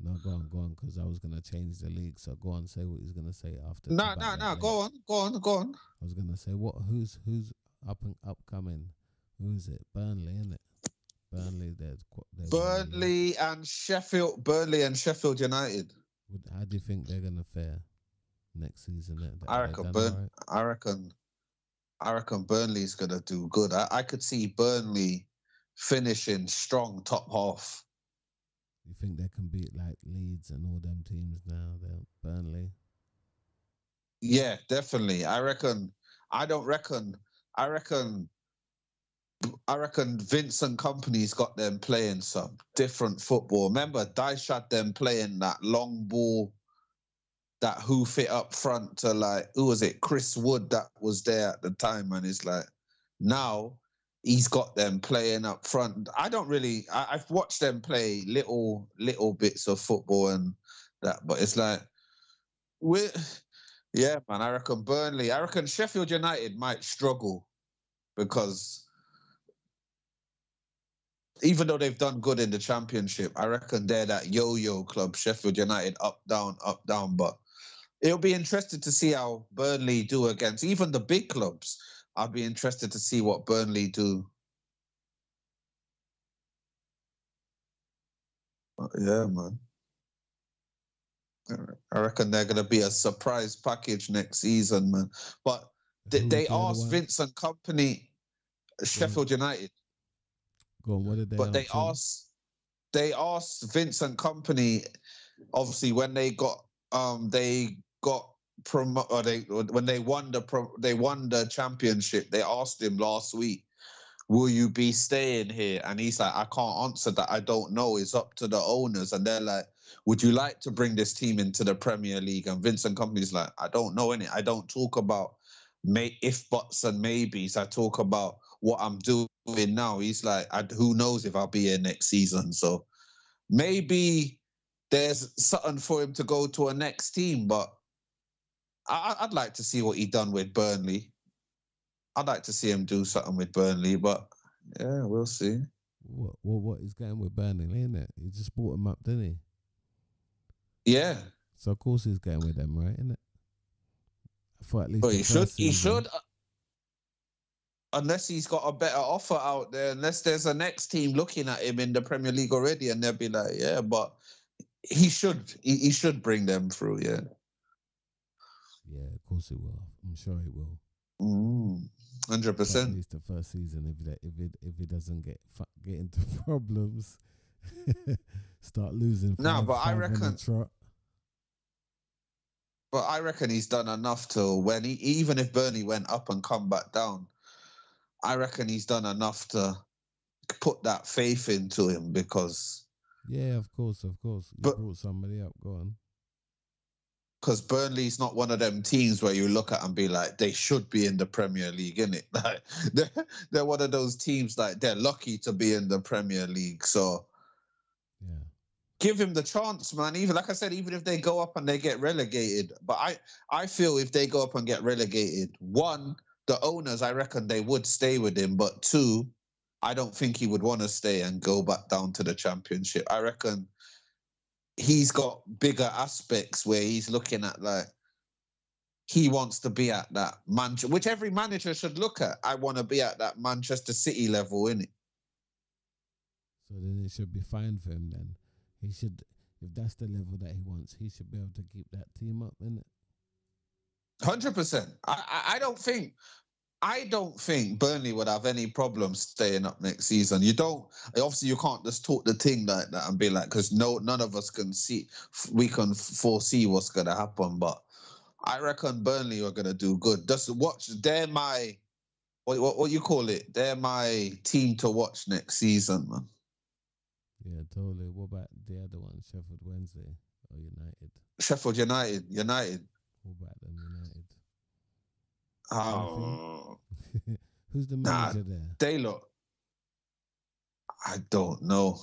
No, go on, because I was going to change the league. So go on, say what he's going to say after. No, go on. I was going to say, who's upcoming? Who's it? Burnley, isn't it? Burnley, Burnley and Sheffield United. How do you think they're going to fare next season? I reckon Burnley's going to do good. I could see Burnley finishing strong top half. You think they can beat like Leeds and all them teams now? They're Burnley. Yeah, definitely. I reckon Vincent Kompany's got them playing some different football. Remember, Dyche had them playing that long ball, that hoof it up front to like, who was it? Chris Wood that was there at the time. And it's like, now he's got them playing up front. I've watched them play little bits of football and that, but it's like, yeah, man, I reckon Sheffield United might struggle because even though they've done good in the Championship, I reckon they're that yo-yo club, Sheffield United, up, down, but it'll be interesting to see how Burnley do against even the big clubs. I'll be interested to see what Burnley do. Yeah, man. I reckon they're going to be a surprise package next season, man. But they asked Vincent Kompany, Sheffield United. Go on, what did they But they asked Vincent Kompany, obviously, when they won the championship. They asked him last week, will you be staying here? And he's like, I can't answer that. I don't know. It's up to the owners. And they're like, would you like to bring this team into the Premier League? And Vincent Kompany's like, I don't know any. I don't talk about if, buts, and maybes. I talk about what I'm doing now. He's like, who knows if I'll be here next season? So maybe there's something for him to go to a next team, but I'd like to see what he done with Burnley. I'd like to see him do something with Burnley, but yeah, we'll see. What he's going with Burnley, isn't it? He just bought him up, didn't he? Yeah. So of course he's going with them, right? Isn't it? For at least he should. Unless he's got a better offer out there, unless there's a next team looking at him in the Premier League already, and they'll be like, yeah, but he should bring them through, yeah. Yeah, of course he will. I'm sure he will. 100%. At least the first season, if he doesn't get into problems, start losing. But I reckon. But I reckon he's done enough to even if Burnley went up and come back down, I reckon he's done enough to put that faith into him because. Yeah, of course. You brought somebody up. Go on. because Burnley's not one of them teams where you look at and be like, they should be in the Premier League, innit? Like, they're one of those teams, like, they're lucky to be in the Premier League. So, yeah, give him the chance, man. Even, like I said, even if they go up and they get relegated. But I feel if they go up and get relegated, one, the owners, I reckon they would stay with him. But two, I don't think he would want to stay and go back down to the Championship. I reckon he's got bigger aspects where he's looking at, like, he wants to be at that which every manager should look at. I want to be at that Manchester City level, innit? So then it should be fine for him then. He should, if that's the level that he wants, he should be able to keep that team up, innit? 100%. I don't think Burnley would have any problem staying up next season. Obviously you can't just talk the thing like that and be like, because none of us can foresee what's going to happen. But I reckon Burnley are going to do good. Just watch, they're my, what you call it? They're my team to watch next season, man. Yeah, totally. What about the other one, Sheffield Wednesday or United? Sheffield United. What about them, United? Oh. Who's the manager there? They look. I don't know.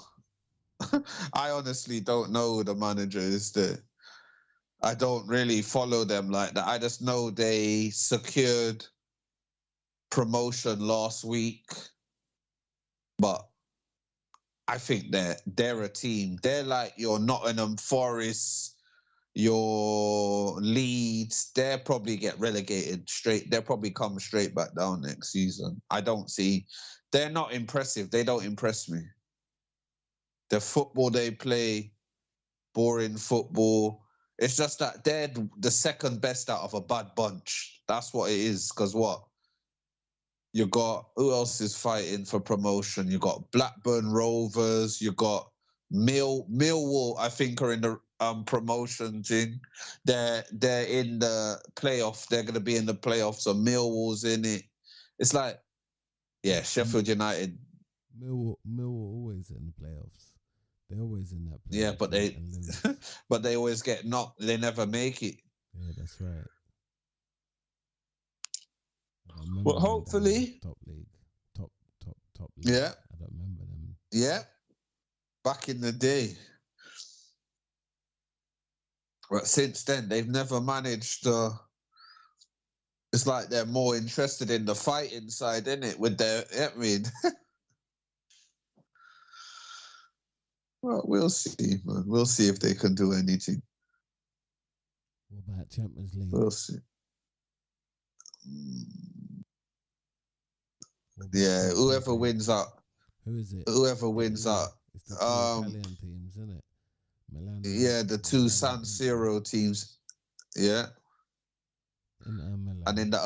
I honestly don't know who the manager is there. I don't really follow them like that. I just know they secured promotion last week. But I think they're a team. They're like your Nottingham Forest, your Leeds. They'll probably get relegated straight. They'll probably come straight back down next season. I don't see. They're not impressive. They don't impress me. The football they play, boring football. It's just that they're the second best out of a bad bunch. That's what it is. Because what? You got, who else is fighting for promotion? You got Blackburn Rovers. You got Millwall, I think, are in the promotion thing. They're in the playoff. They're going to be in the playoffs. So Millwall's in it. It's like, yeah, Sheffield United. Millwall always in the playoffs. They're always in that. Yeah, but they always get knocked. They never make it. Yeah, that's right. Well, hopefully, top league. Yeah, I don't remember them. Yeah, back in the day. But since then, they've never managed to. It's like they're more interested in the fighting side, innit? With their, I mean. Well, we'll see, man. We'll see if they can do anything. What about Champions League? We'll see. Yeah, whoever wins out. Who is it? Whoever wins out. It's the two Italian teams, isn't it? Milan. Yeah, the two San Siro teams. Yeah. And in the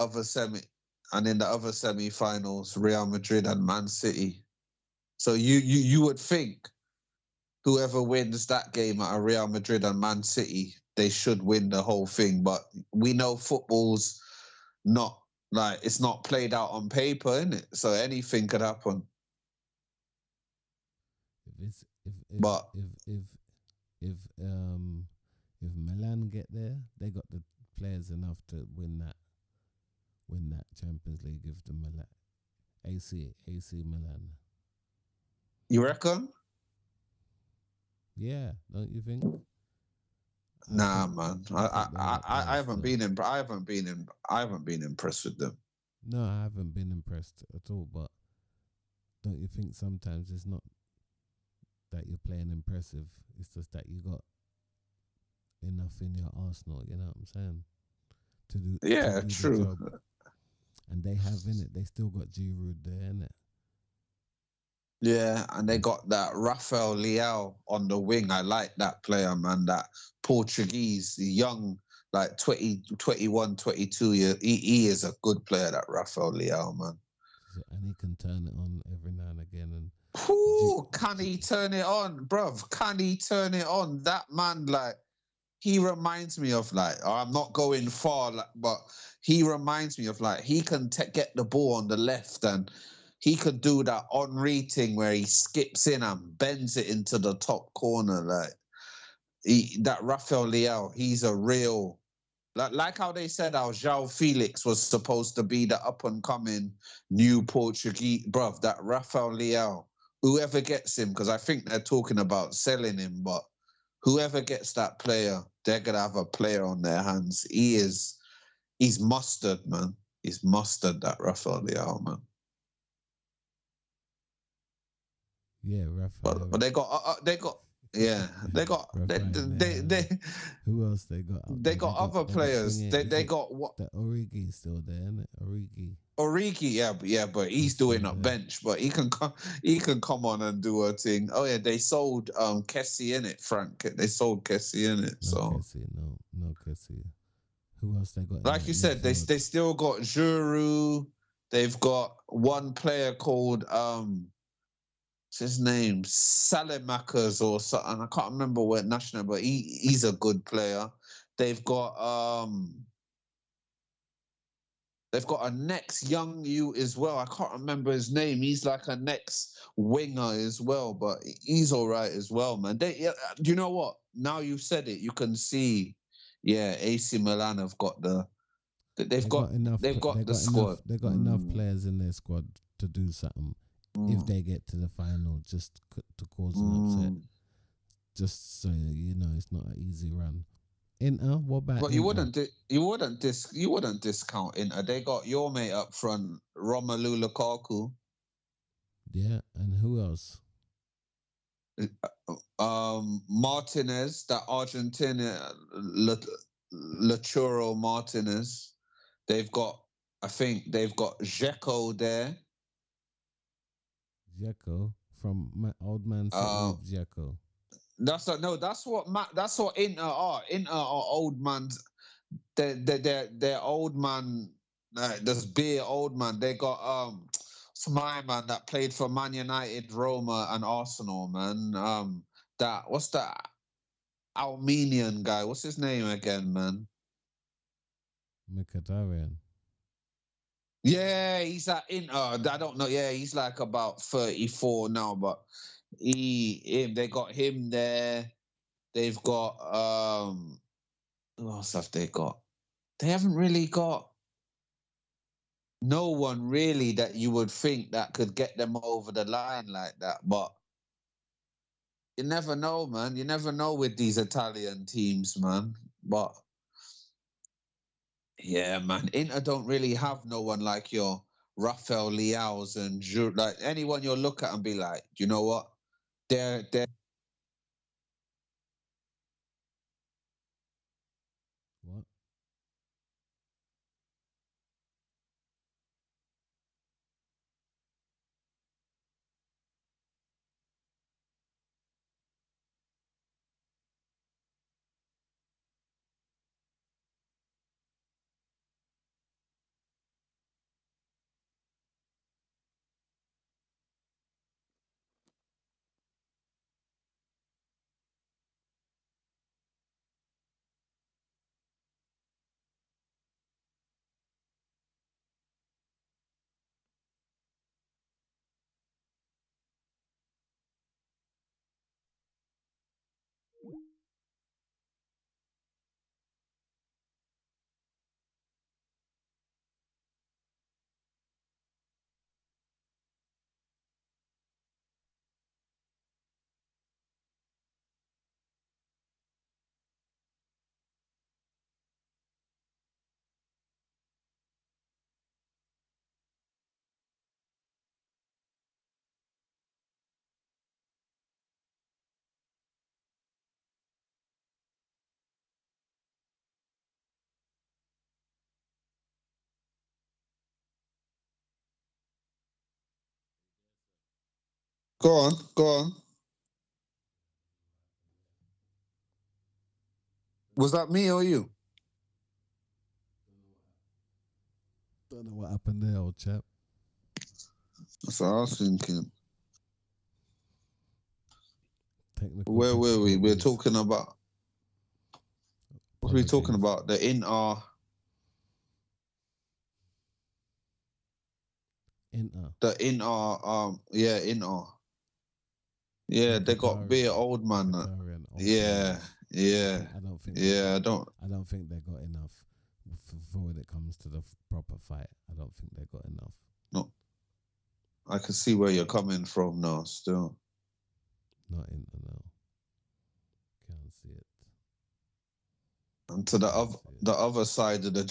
other semi-finals, Real Madrid and Man City. So you would think whoever wins that game at a Real Madrid and Man City, they should win the whole thing. But we know football's not like, it's not played out on paper, innit? So anything could happen. If Milan get there, they got the players enough to win that Champions League. If the Milan AC Milan. You reckon? Yeah, don't you think? Nah, man. I haven't been impressed with them. No, I haven't been impressed at all. But don't you think sometimes it's not that you're playing impressive? It's just that you got enough in your arsenal. You know what I'm saying? To do true. The job. And they have in it. They still got Giroud there, innit? Yeah, and they got that Rafael Leao on the wing. I like that player, man. That Portuguese, young, like 21, 22 years. He is a good player, that Rafael Leao, man. And he can turn it on every now and again. And can he turn it on, bruv? Can he turn it on? That man, like, he reminds me of, like, I'm not going far, like, but he reminds me of, like, he can get the ball on the left and he could do that Henry thing where he skips in and bends it into the top corner. Like, that Rafael Leao, he's a real Like how they said how João Felix was supposed to be the up and coming new Portuguese, bruv, that Rafael Leao, whoever gets him, because I think they're talking about selling him, but whoever gets that player, they're gonna have a player on their hands. He's mustard, man. He's mustard, that Rafael Leao, man. Yeah, Rafael. But they got yeah, they got they who else they got? They got other players. They got what? The Origi still there, isn't it? Origi, yeah, but he's doing up bench, but he can come on and do a thing. Oh yeah, they sold Kessie in it, Frank. They sold Kessie in it. No Kessie. Who else they got? Like you said, they still got Giroud. They've got one player called what's his name? Salamakers or something. I can't remember what national, but he's a good player. They've got a next young you as well. I can't remember his name. He's like a next winger as well, but he's all right as well, man. Do you know what? Now you've said it, you can see, yeah, AC Milan have got they've got the squad. They've got enough players in their squad to do something. If they get to the final, just to cause an upset, just so you know, it's not an easy run. Inter, what about? But you wouldn't discount Inter. They got your mate up front, Romelu Lukaku. Yeah, and who else? Martinez, that Argentina, Lautaro Martinez. I think they've got Dzeko there. Dzeko from my old man City. Dzeko. That's what Inter are. Inter are old man. They're old man. There's beer old man. They got it's my man that played for Man United, Roma, and Arsenal. Man, what's that Armenian guy? What's his name again, man? Mkhitaryan. Yeah, he's at Inter. I don't know. Yeah, he's like about 34 now, but they got him there. They've got who else have they got? They haven't really got no one really that you would think that could get them over the line like that. But you never know, man. You never know with these Italian teams, man. But yeah, man, Inter don't really have no one like your Rafael Leao's and like anyone you'll look at and be like, you know what? They're what? Go on. Was that me or you? Don't know what happened there, old chap. That's what I was thinking. Technical Where were we? We're talking about. What are we talking about? The Inter. The Inter. Inter. Yeah, they got beer old man. Yeah. Yeah. I don't think. Yeah, I don't. I don't think they got enough for when it comes to the proper fight. I don't think they got enough. No. I can see where you're coming from now. Still. Not in no. Can't see it. And to the other side of the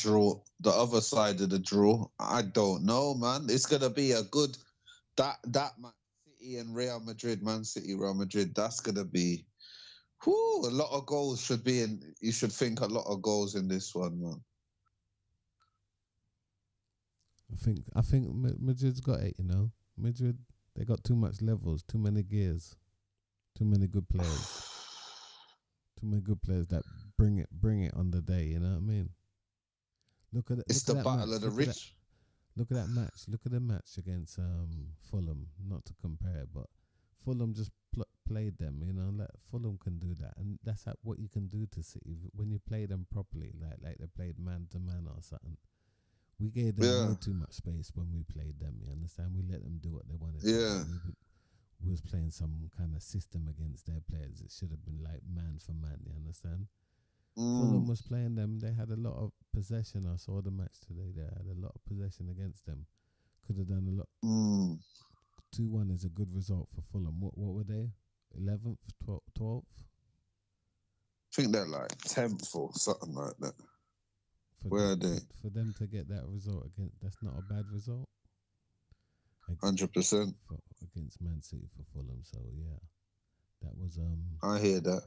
draw, I don't know, man. It's gonna be a good that Man City and Real Madrid, Man City, Real Madrid. That's gonna be, a lot of goals should be in. You should think a lot of goals in this one, man. I think Madrid's got it. You know, Madrid, they got too much levels, too many gears, too many good players. Too many good players that bring it on the day. You know what I mean? Look at it's the battle of the rich. Look at that match. Look at the match against Fulham. Not to compare, but Fulham just played them. You know, like Fulham can do that, and that's what you can do to City when you play them properly. Like they played man to man or something. We gave them way too much space when we played them. You understand? We let them do what they wanted. Yeah. We was playing some kind of system against their players. It should have been like man for man, you understand? Fulham was playing them. They had a lot of possession. I saw the match today. They had a lot of possession against them. Could have done a lot. 2-1 is a good result for Fulham. What were they? 11th, 12th? I think they're like 10th or something like that. Where are they? For them to get that result that's not a bad result. 100%. Against Man City for Fulham. So yeah, that was I hear that.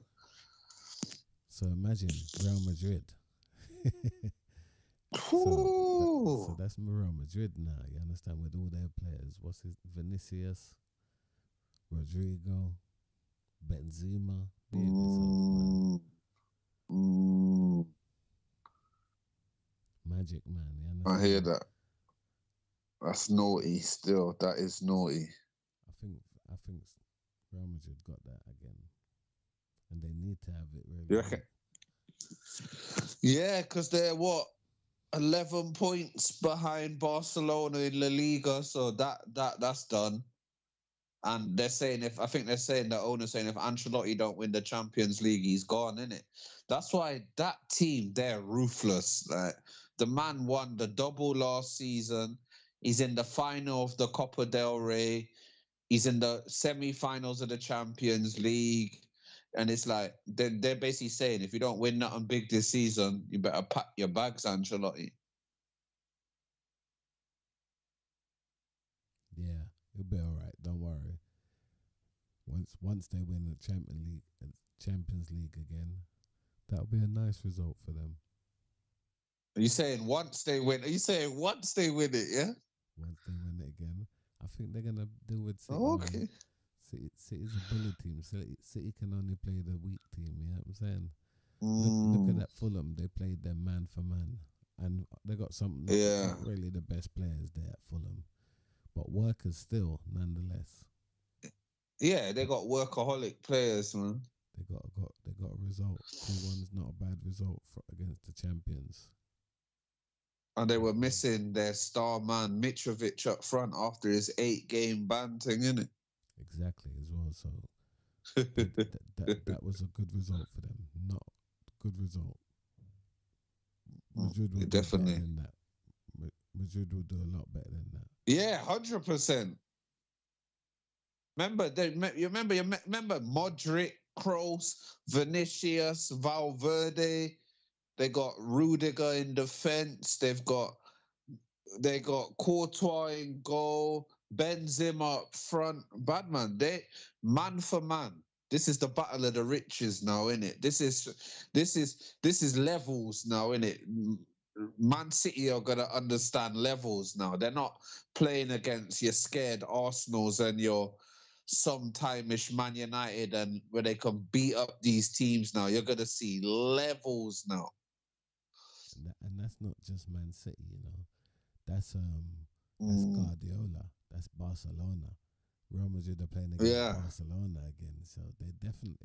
So imagine Real Madrid. so that's Real Madrid now. You understand, with all their players. What's his Vinicius, Rodrigo, Benzema. Magic, man. You understand? I hear that. That's naughty still. That is naughty. I think Real Madrid got that again. And they need to have it really. You reckon? Yeah, because they're 11 points behind Barcelona in La Liga, so that's done. And they're saying the owner's saying if Ancelotti don't win the Champions League, he's gone, innit? That's why that team, they're ruthless. Like, the man won the double last season. He's in the final of the Copa del Rey. He's in the semi-finals of the Champions League. And it's like, they're basically saying, if you don't win nothing big this season, you better pack your bags, Ancelotti. Yeah, it'll be all right. Don't worry. Once they win the Champions League again, that'll be a nice result for them. Are you saying once they win? Are you saying once they win it, yeah? Once they win it again. I think they're going to deal with City. Oh, okay. City's a bully team. City can only play the weak team, you know what I'm saying? Look at that Fulham. They played them man for man. And they got some not really the best players there at Fulham. But workers still, nonetheless. Yeah, they got workaholic players, man. They got a result. 2-1's not a bad result against the champions. And they were missing their star man Mitrovic up front after his 8-game ban thing, innit? Exactly, as well. So that was a good result for them. Not good result. Madrid will definitely do better than that. Madrid will do a lot better than that. Yeah, 100%. Remember Modric, Kroos, Vinicius, Valverde. They got Rudiger in defense. They got Courtois in goal. Benzema up front. Bad man. They man for man. This is the battle of the riches now, innit? This is levels now, innit? Man City are gonna understand levels now. They're not playing against your scared Arsenals and your sometime-ish Man United, and where they can beat up these teams now. You're gonna see levels now. And that's not just Man City, you know. That's Guardiola. That's Barcelona. Real Madrid are playing against Barcelona again, so they definitely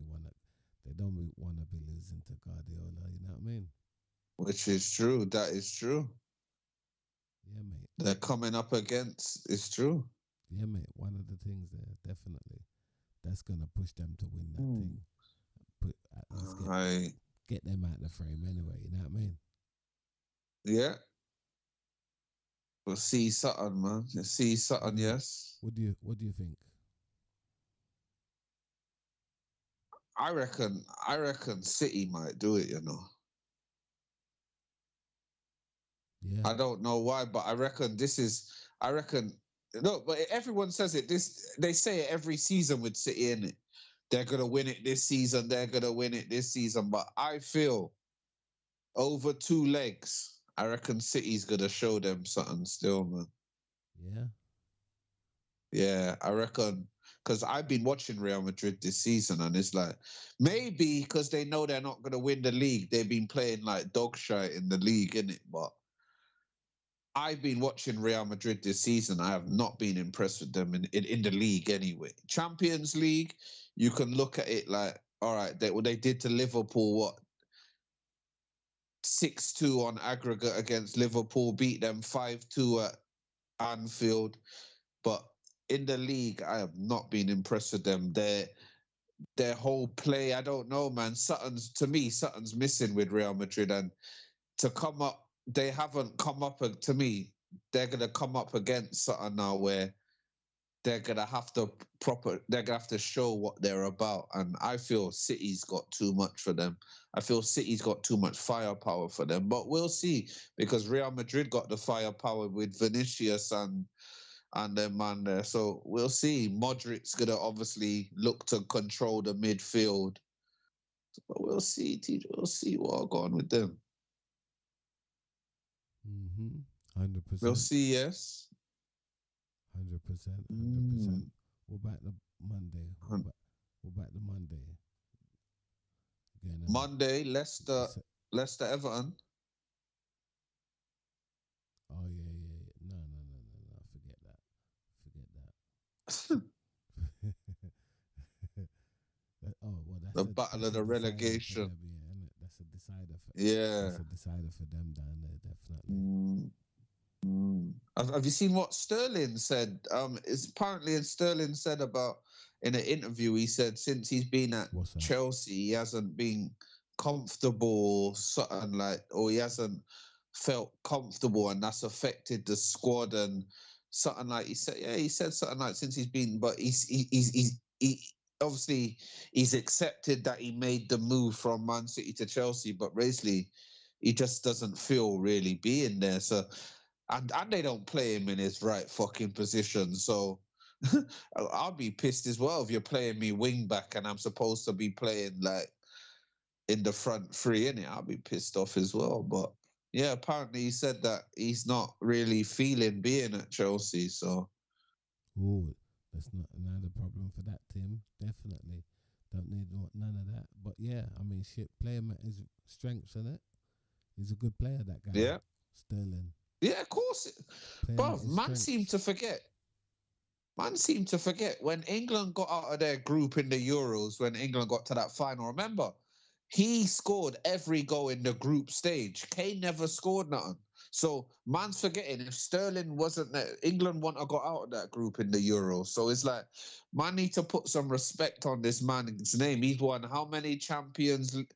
they don't want to be losing to Guardiola. You know what I mean? Which is true. That is true. Yeah, mate. They're coming up against. It's true. Yeah, mate. One of the things there, definitely, that's gonna push them to win that thing. At least get them out of the frame anyway. You know what I mean? Yeah. We'll see Sutton, man. See Sutton, yes. What do you think? I reckon City might do it, you know. Yeah. I don't know why, but I reckon no, but everyone says it. They say it every season with City in it. They're gonna win it this season, they're gonna win it this season. But I feel over 2 legs, I reckon City's gonna show them something still, man. Yeah. Yeah, I reckon, because I've been watching Real Madrid this season, and it's like, maybe because they know they're not going to win the league, they've been playing like dog shit in the league, innit? But I've been watching Real Madrid this season. I have not been impressed with them in the league anyway. Champions League, you can look at it like, all right, what they did to Liverpool, 6-2 on aggregate against Liverpool, beat them 5-2 at Anfield. But in the league, I have not been impressed with them. Their whole play, I don't know, man. Sutton's missing with Real Madrid, and to come up, they haven't come up. To me, they're gonna come up against Sutton now, where they're gonna have to show what they're about. And I feel City's got too much for them. I feel City's got too much firepower for them. But we'll see, because Real Madrid got the firepower with Vinicius and their man there. So we'll see. Modric's going to obviously look to control the midfield. But we'll see, TJ. We'll see what I'll go on with them. 100%. We'll see, yes. 100%. 100%. What about the Monday? What about the Monday? Again, Monday, Leicester Everton. Oh, yeah. No. Forget that. That's the battle of the relegation. Them, yeah, that's a decider for That's a decider for them down there, definitely. Have you seen what Sterling said? Sterling said in an interview, he said since he's been at Chelsea, he hasn't been comfortable, something like, or he hasn't felt comfortable, and that's affected the squad, and something like he said something like since he's been, but he obviously he's accepted that he made the move from Man City to Chelsea, but basically he just doesn't feel really being there. So, and they don't play him in his right fucking position. So I'll be pissed as well if you're playing me wing back and I'm supposed to be playing like in the front three, innit? I'll be pissed off as well. But yeah, apparently he said that he's not really feeling being at Chelsea. So. Oh, that's not another problem for that team. Definitely. Don't need none of that. But yeah, I mean, play him at his strengths, innit? He's a good player, that guy. Yeah. Sterling. Yeah, of course. But man seemed to forget when England got out of their group in the Euros, when England got to that final. Remember, he scored every goal in the group stage. Kane never scored nothing. So man's forgetting, if Sterling wasn't there, England wouldn't have got out of that group in the Euros. So it's like, man need to put some respect on this man's name. He's won how many championships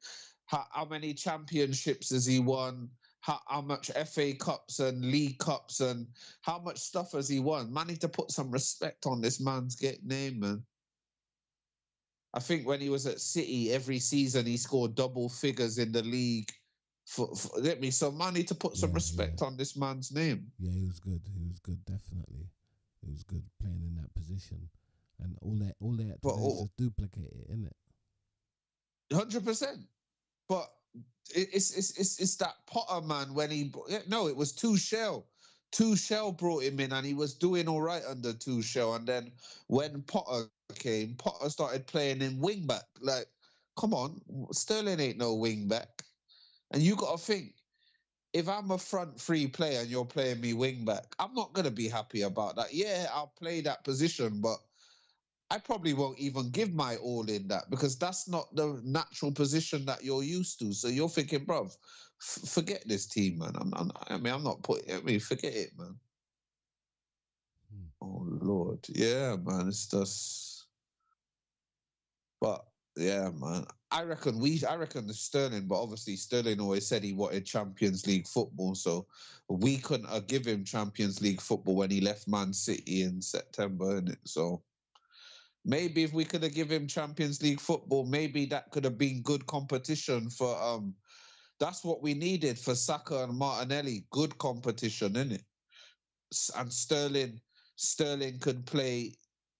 has he won? How much FA Cups and League Cups and how much stuff has he won? Man need to put some respect on this man's name, man. I think when he was at City, every season he scored double figures in the league. So man need to put some respect on this man's name. Yeah, he was good. Definitely. He was good playing in that position. And all they had to do is just duplicate it, innit? 100%. But it's that Potter, man, when it was Tuchel. Tuchel brought him in and he was doing all right under Tuchel. And then when Potter came, Potter started playing in wing back. Like, come on, Sterling ain't no wing back. And you got to think, if I'm a front three player and you're playing me wing back, I'm not going to be happy about that. Yeah, I'll play that position, but I probably won't even give my all in that because that's not the natural position that you're used to. So you're thinking, bruv, forget this team, man. Forget it, man. Oh, Lord. Yeah, man. It's just... But, yeah, man. I reckon the Sterling, but obviously Sterling always said he wanted Champions League football, so we couldn't give him Champions League football when he left Man City in September, innit? So maybe if we could have given him Champions League football, maybe that could have been good competition for that's what we needed for Saka and Martinelli, good competition, innit? And Sterling could play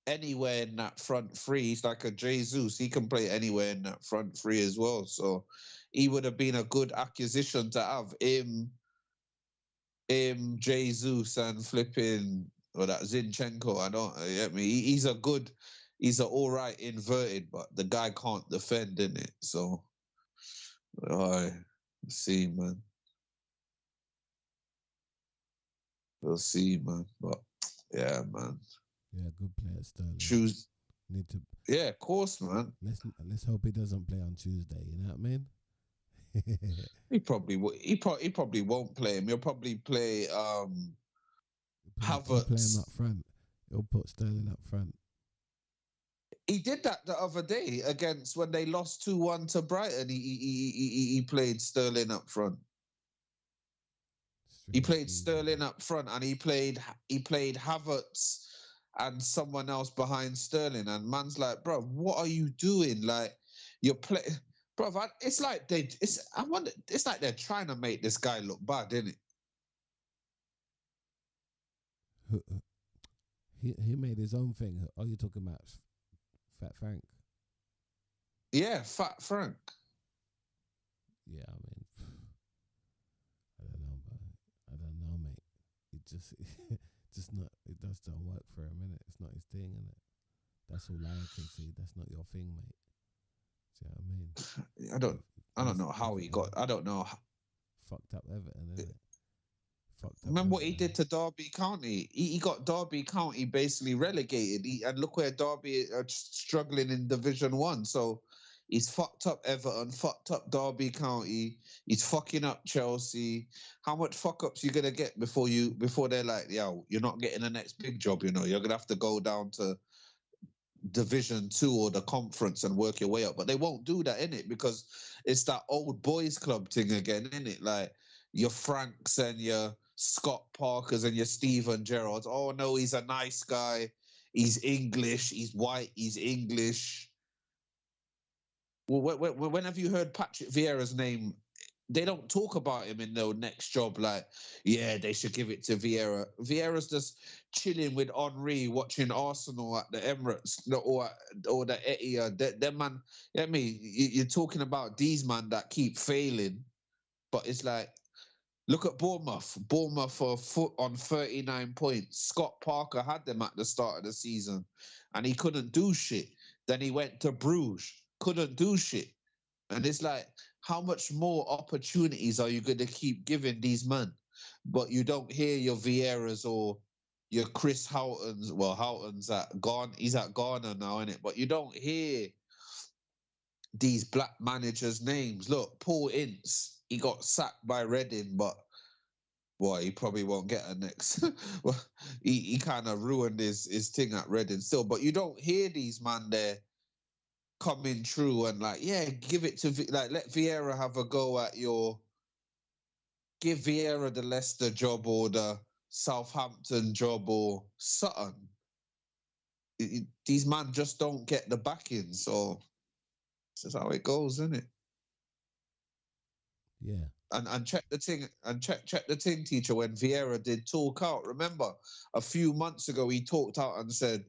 anywhere in that front three. He's like a Jesus. He can play anywhere in that front three as well. So he would have been a good acquisition to have him, Jesus, and flipping or that Zinchenko. He's an all right inverted, but the guy can't defend in it. So see, man. We'll see, man. But yeah, man. Yeah, good player, Sterling. Need to. Yeah, of course, man. Let's hope he doesn't play on Tuesday. You know what I mean? He probably won't play him. He'll probably play Havertz. He'll play him up front. He'll put Sterling up front. He did that the other day against when they lost 2-1 to Brighton. He played Sterling up front. He played Sterling up front, and he played Havertz and someone else behind Sterling. And man's like, bro, what are you doing? Like, you're playing, bro. It's like it's like they're trying to make this guy look bad, isn't it? He made his own thing. Are you talking about Fat Frank? Yeah, Fat Frank. Yeah, I mean, I don't know, mate. It just it don't work for him, innit? It's not his thing, innit? That's all I can see. That's not your thing, mate. Do you know what I mean? I don't know how he got. I don't know. Fucked up Everton, innit? Remember what he did to Derby County? He got Derby County basically relegated. And look where Derby are struggling in Division 1. So he's fucked up Everton, fucked up Derby County. He's fucking up Chelsea. How much fuck ups you gonna get before they're like, yo, you're not getting the next big job? You know, you're gonna have to go down to Division 2 or the conference and work your way up. But they won't do that, innit? Because it's that old boys club thing again, innit? Like your Franks and your Scott Parkers and your Steven Gerrards. Oh no, he's a nice guy. He's English. He's white. He's English. Well, when have you heard Patrick Vieira's name? They don't talk about him in their next job. Like, yeah, they should give it to Vieira. Vieira's just chilling with Henry, watching Arsenal at the Emirates or the Etihad. Them man, you know what I mean? You're talking about these man that keep failing, but it's like, look at Bournemouth. Bournemouth are on 39 points. Scott Parker had them at the start of the season, and he couldn't do shit. Then he went to Bruges, couldn't do shit. And it's like, how much more opportunities are you going to keep giving these men? But you don't hear your Vieiras or your Chris Houghtons. Well, Houghton's at Ghana. He's at Ghana now, innit? But you don't hear these black managers' names. Look, Paul Ince. He got sacked by Reading, but he probably won't get a next. Well, he kind of ruined his thing at Reading still. But you don't hear these man there coming through and like, yeah, give it to let Vieira have a go at give Vieira the Leicester job or the Southampton job or something. These man just don't get the backing, so this is how it goes, isn't it? Yeah. And check the thing check the thing, teacher, when Vieira did talk out. Remember, a few months ago he talked out and said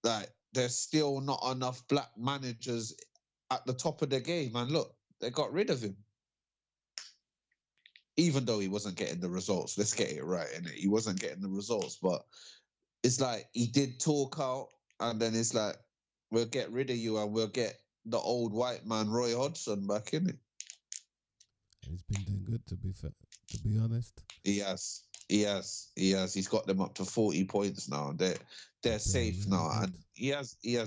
that there's still not enough black managers at the top of the game. And look, they got rid of him. Even though he wasn't getting the results. Let's get it right, innit? He wasn't getting the results, but it's like he did talk out, and then it's like, we'll get rid of you and we'll get the old white man Roy Hodgson back, innit? He's been doing good, to be honest. He has. He's got them up to 40 points now. They're safe really now, good. And he has really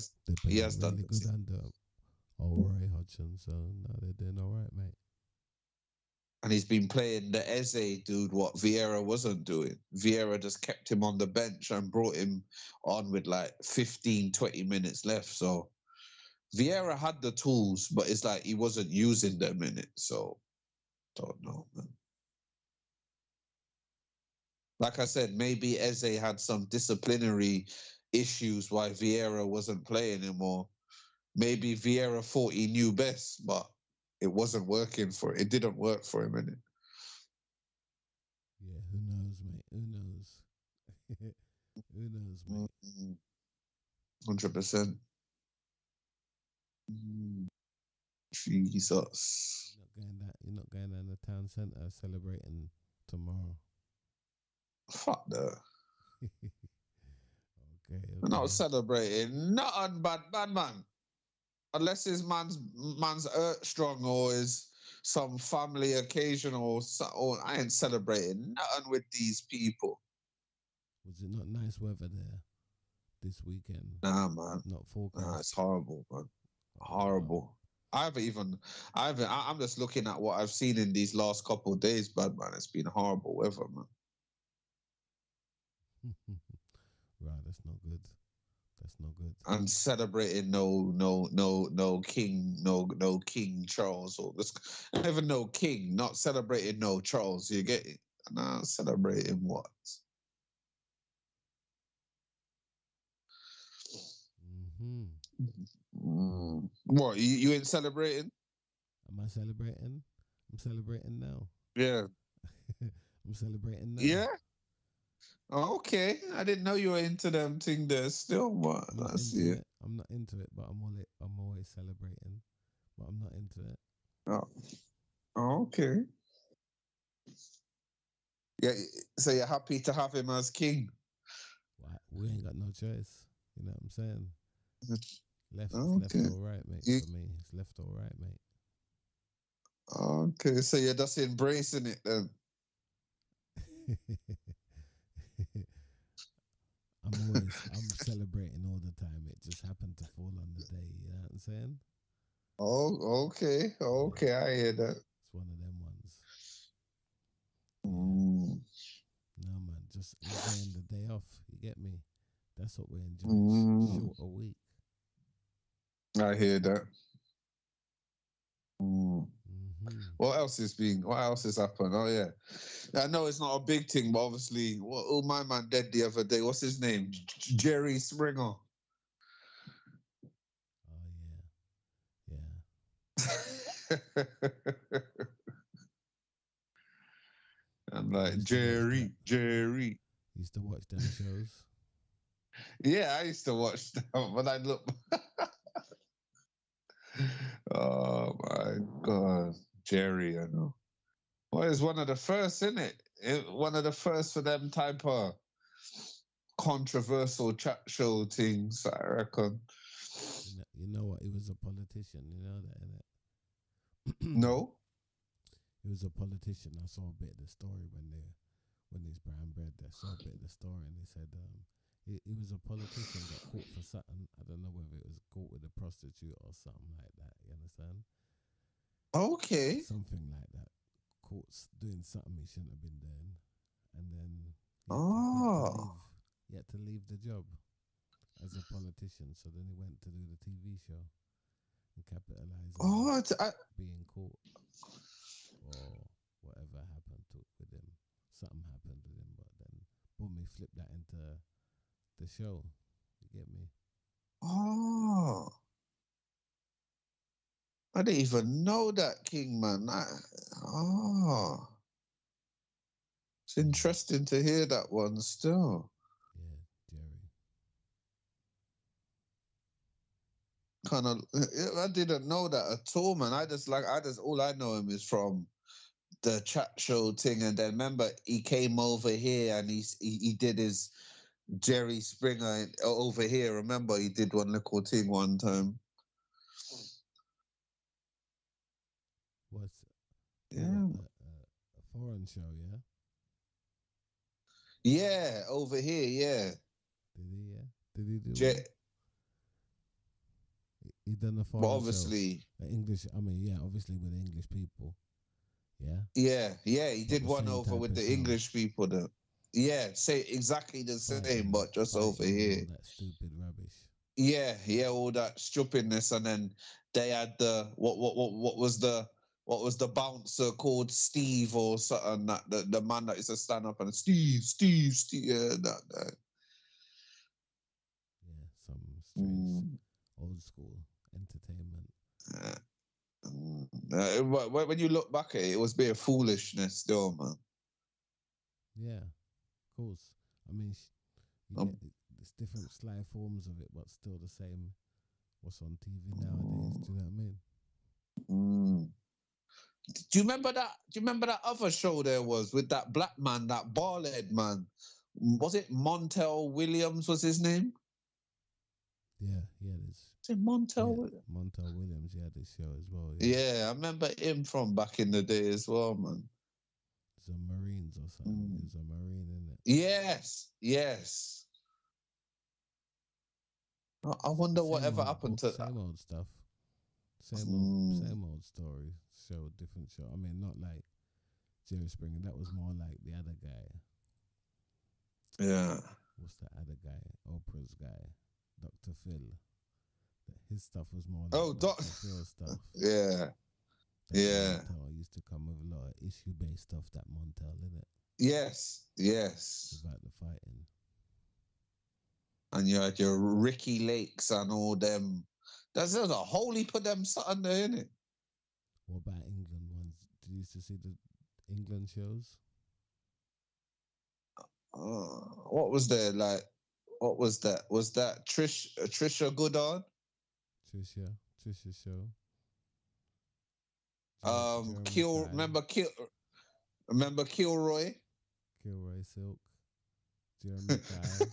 done good under old Roy Hodgson. So no, they're doing all right, mate. And he's been playing the Eze dude, what Vieira wasn't doing. Vieira just kept him on the bench and brought him on with like 15, 20 minutes left. So Vieira had the tools, but it's like he wasn't using them in it. So, don't know, man. Like I said, maybe Eze had some disciplinary issues why Vieira wasn't playing anymore. Maybe Vieira thought he knew best, but it wasn't working for it. It didn't work for him, innit? Yeah, who knows, mate? Who knows? Who knows, mate? 100%. Jesus. You're not going down the town centre celebrating tomorrow. Fuck that. Okay. We're not celebrating nothing bad man. Unless his man's strong or is some family occasion or I ain't celebrating nothing with these people. Was it not nice weather there this weekend? Nah, man. Not forecast. Nah, it's horrible, man. Horrible. I'm just looking at what I've seen in these last couple of days, bad man. It's been horrible weather, man. Right, that's not good. That's not good. I'm celebrating no King Charles or this. I never know King, not celebrating no Charles. You get it? Nah, celebrating what? What, you ain't celebrating? Am I celebrating? I'm celebrating now. Yeah. I'm celebrating now. Yeah? Okay. I didn't know you were into them thing there still, but I see it. I'm not into it, but I'm always celebrating. But I'm not into it. Oh, okay. Yeah, so you're happy to have him as king? We ain't got no choice. You know what I'm saying? Left or right, mate. For me, it's left or right, mate. Okay, so you're just embracing it then. I'm celebrating all the time. It just happened to fall on the day. You know what I'm saying? Oh, okay. Okay, I hear that. It's one of them ones. No, man, just enjoying the day off. You get me? That's what we're enjoying. Short a week. I hear that. What else has happened? Oh yeah, I know it's not a big thing, but obviously, my man dead the other day. What's his name? Jerry Springer. Oh yeah. I'm like Jerry. Used to watch them shows. Yeah, I used to watch them, but I look. Oh my God, Jerry! I know. Well, it's one of the first, isn't it? One of the first for them type of controversial chat show things, I reckon. You know what? He was a politician. You know that, innit? No. He was a politician. I saw a bit of the story when he's brown bread. I saw a bit of the story, and they said he was a politician, got caught for something. I don't know whether it was caught with a prostitute or something like that. You understand? Okay. Something like that. Caught doing something he shouldn't have been doing, and then he had to leave the job as a politician. So then he went to do the TV show and capitalize on being caught or whatever happened with him. Something happened with him, but then boom, he flipped that into the show. You get me? Oh, I didn't even know that, King, man. It's interesting to hear that one still. Yeah, Jerry. Kind of, I didn't know that at all, man. All I know him is from the chat show thing, and then remember he came over here and he did his Jerry Springer over here. Remember he did one little thing one time. What's a foreign show? Yeah. Yeah, over here. Yeah. Did he? Yeah. Did he do? He done a foreign show. But obviously, English. I mean, yeah, obviously with English people. Yeah. Yeah. He did one over with the English people. Yeah, say exactly the same, but just over here. That stupid rubbish. Yeah, all that stupidness, and then they had the what was the bouncer called Steve or something, that the man that used to stand up and Steve, yeah, that. Yeah, some strange old school entertainment. When you look back at it, it was bare foolishness still, man. Yeah, of course. I mean, you get it's different sly forms of it, but still the same. What's on TV nowadays? Do you know what I mean? Do you remember that? Do you remember that other show there was with that black man, that bald-head man? Was it Montel Williams? Was his name? Yeah, Is it Montel Williams? Montel Williams, yeah, this show as well. Yeah, I remember him from back in the day as well, man. Some Marines or something. He was a Marine, isn't it? Yes. I wonder whatever happened to same old stuff. Same old story. Show, different show. I mean, not like Jerry Springer. That was more like the other guy. Yeah. What's the other guy? Oprah's guy, Dr. Phil. His stuff was more like Dr. Phil stuff. Yeah. Montel used to come with a lot of issue-based stuff. That Montel, isn't it? Yes. About the fighting. And you had your Ricky Lakes and all them. There's a whole heap of them something there, innit? What about England ones? Did you used to see the England shows? What was there? Like, what was that? Was that Trisha Goodard? Trisha show. Remember Kilroy? Kilroy Silk. Jeremy Kyle.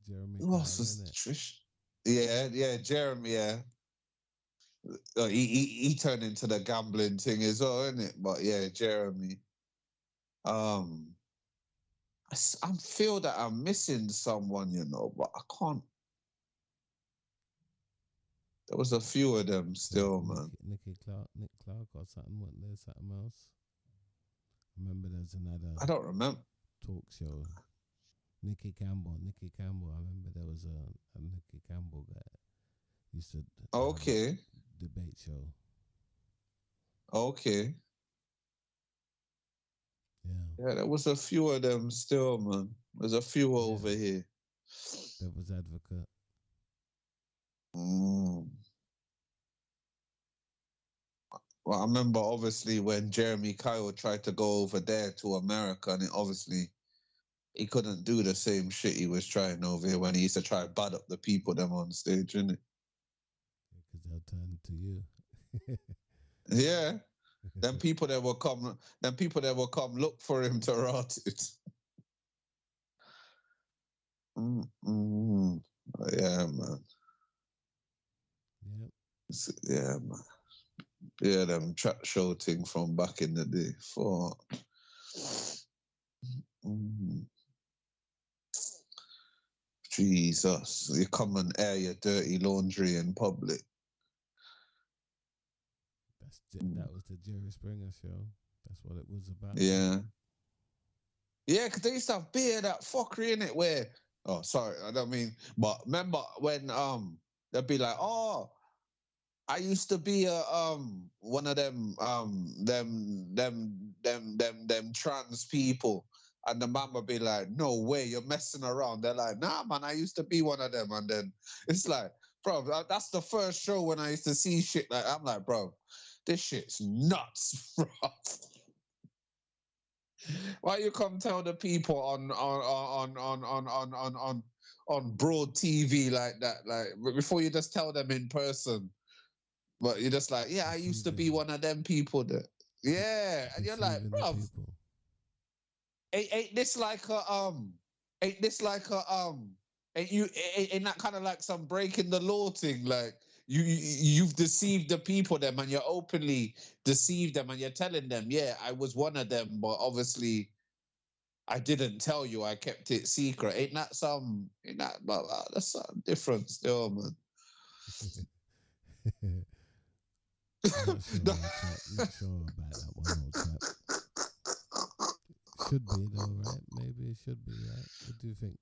Jeremy who else was Trish? Yeah, Jeremy, yeah. He turned into the gambling thing as well, isn't it? But yeah, Jeremy. I feel that I'm missing someone, but I can't. There was a few of them still, man. Nick Clark or something, wasn't there? Something else? I remember there's another. I don't remember. Talk show. Nicky Campbell. I remember there was a Nicky Campbell guy. Used to. Okay. Debate show. Okay. Yeah, there was a few of them still, man. There's a few over here. Devil's Advocate. Well, I remember obviously when Jeremy Kyle tried to go over there to America, and he couldn't do the same shit he was trying over here when he used to try to bad up the people them on stage, innit? Because they'll turn to you. Yeah. Then people that will come look for him to rot it. Yeah, man. Yep. Yeah, man. Yeah, them chat show thing from back in the day. Jesus, you come and air your dirty laundry in public. That was the Jerry Springer show. That's what it was about. Yeah. Yeah, because they used to have beer, that fuckery in it where, oh, sorry, I don't mean, but remember when they'd be like, oh, I used to be one of them trans people. And the man would be like, no way, you're messing around. They're like, nah, man, I used to be one of them. And then it's like, bro, that's the first show when I used to see shit like, I'm like, bro, this shit's nuts, bro. Why you come tell the people on broad TV like that, like before you just tell them in person? But you're just like, yeah, I used to be one of them people that, yeah, and you're like, bro, ain't this like ain't that kind of like some breaking the law thing? Like you've deceived the people them, and you're openly deceived them, and you're telling them, yeah, I was one of them, but obviously I didn't tell you, I kept it secret. But that's something different still, man. Not sure about that one, old chap. Should be though, right? Maybe it should be, right? What do you think?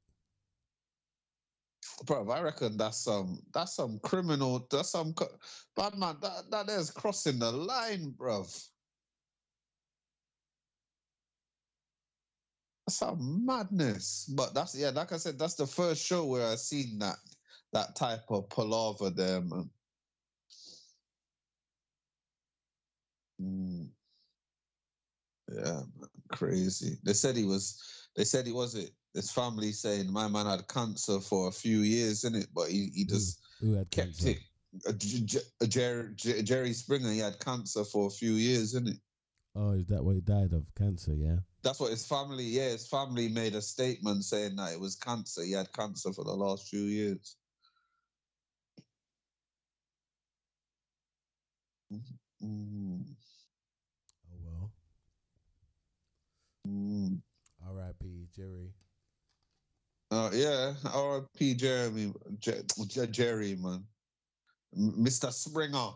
bro, I reckon that's some criminal, bad man. That is crossing the line, bro. That's some madness. But that's like I said, that's the first show where I seen that type of palaver there, man. Yeah, man, crazy. They said he was it. His family saying my man had cancer for a few years, innit? But he just who had kept cancer? it. Jerry Springer, he had cancer for a few years, innit? Oh, is that what he died of? Cancer, yeah? That's what his family made a statement saying that it was cancer. He had cancer for the last few years. Oh, well. R.I.P. Jerry. Yeah, R.I.P. Jerry, man. Mr. Springer.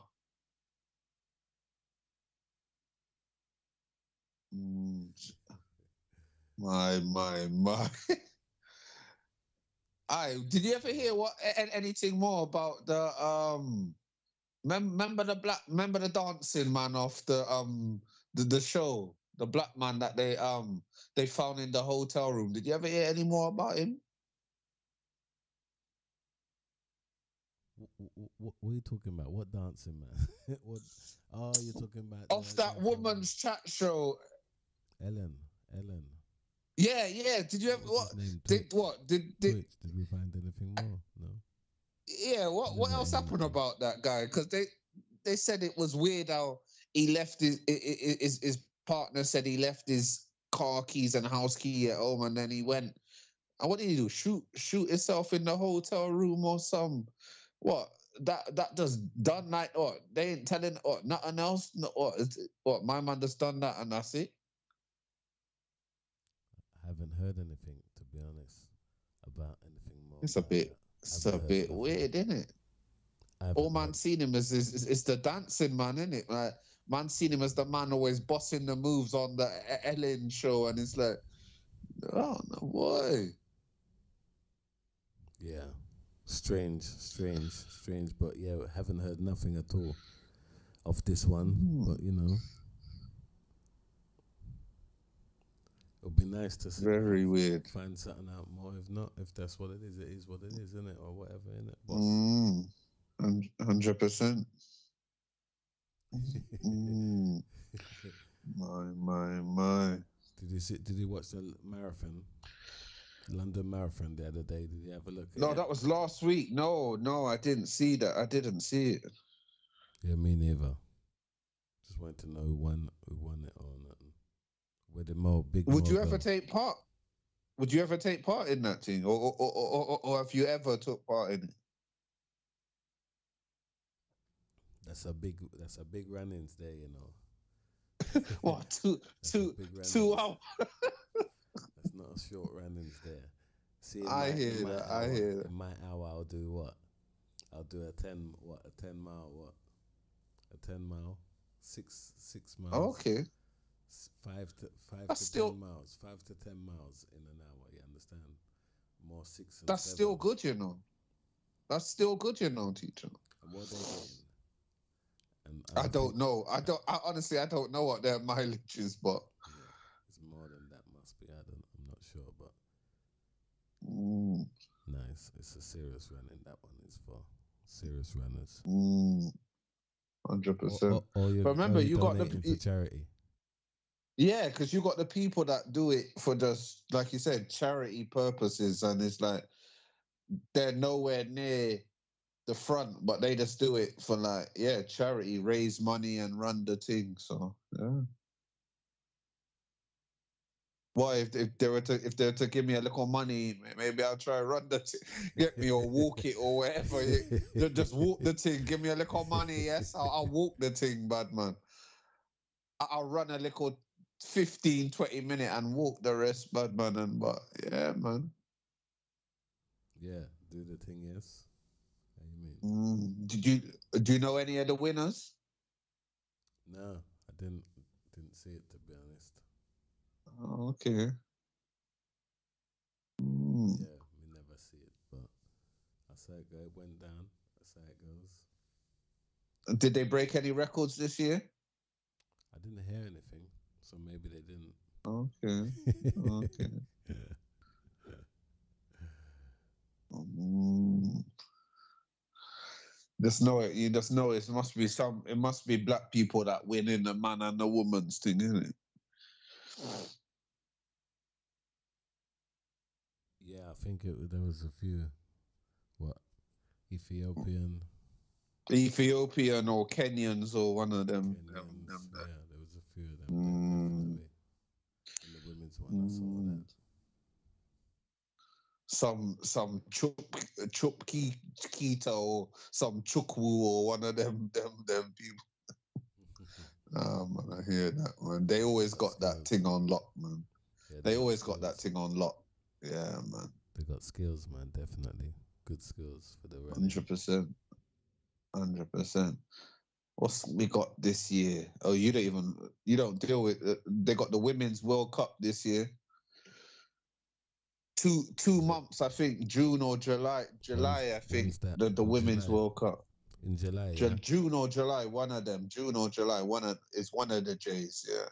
My. Did you ever hear anything more about the remember the dancing man off the show, the black man that they found in the hotel room? Did you ever hear any more about him? What are you talking about? What dancing, man? You're talking about off that woman's chat show. Ellen. Yeah. Did you ever Did we find anything more? No. Yeah. What else happened about that guy? Because they said it was weird how he left his partner said he left his car keys and house key at home, and then he went. And what did he do? Shoot himself in the hotel room or some? What that just done like what? They ain't telling what nothing else. What my man just done that and that's it. I haven't heard anything, to be honest, about anything more. It's a bit weird, isn't it? All man seen him is the dancing man, isn't it? Like man seen him as the man always bossing the moves on the Ellen show, and it's like, oh no boy. Yeah, strange. But yeah, haven't heard nothing at all of this one. But you know, it'll be nice to see. Very weird. Find something out more. If not, if that's what it is what it is, isn't it? Or whatever, isn't it, boss? 100%. My. Did you watch the marathon? London Marathon the other day? Did you have a look at it? No, that was last week. No, I didn't see that. I didn't see it. Yeah, me neither. Just wanted to know who won it or nothing. Where the big Would you ever take part? Would you ever take part in that thing? Or have you ever took part in it? That's a big runnings there, you know. What, two hours? That's not a short runnings there. See, I hear that. In my hour, I'll do what? I'll do a 10 mile, 6 miles. Oh, okay. 5 to 10 miles. 5 to 10 miles in an hour, you understand? More 6 and That's 7. still good, you know. That's still good, you know, teacher. And what are they getting? I don't know. Honestly, I don't know what their mileage is, but yeah, it's more than that. Must be. I'm not sure, but nice. It's a serious running. That one is for serious runners. 100%. But remember, you got for charity. Yeah, because you got the people that do it for just like you said, charity purposes, and it's like they're nowhere near the front, but they just do it for charity, raise money and run the thing. So yeah. Why if they were to give me a little money, maybe I'll try run the thing, get me or walk it or whatever. Just walk the thing. Give me a little money, yes, I'll walk the thing, bad man. I'll run a little 15, 20 minute and walk the rest, bad man. But yeah, man. Yeah, do the thing, yes. How you mean? Do you know any of the winners? No, I didn't see it, to be honest. Oh, okay. Yeah, we never see it, but That's how it go. It went down. That's how it goes. Did they break any records this year? I didn't hear anything, so maybe they didn't. Okay. Okay. Just know it. You just know it must be it must be black people that win in the man and the woman's thing, isn't it? Yeah, I think there was a few. What? Ethiopian or Kenyans or one of them. Yeah, there was a few of them. Definitely. And the women's one, I saw that. Some Chupkita or some Chukwu or one of them people. Man, I hear that, man. They always got that thing on lock, man. Yeah, they always got that thing on lock. Yeah, man. They got skills, man. Definitely good skills for the 100%. 100%. What's we got this year? Oh, you don't deal with it. They got the Women's World Cup this year. Two months, I think, June or July. I think the Women's World Cup. In July, yeah? June or July, one of them. June or July, one of the J's, yeah.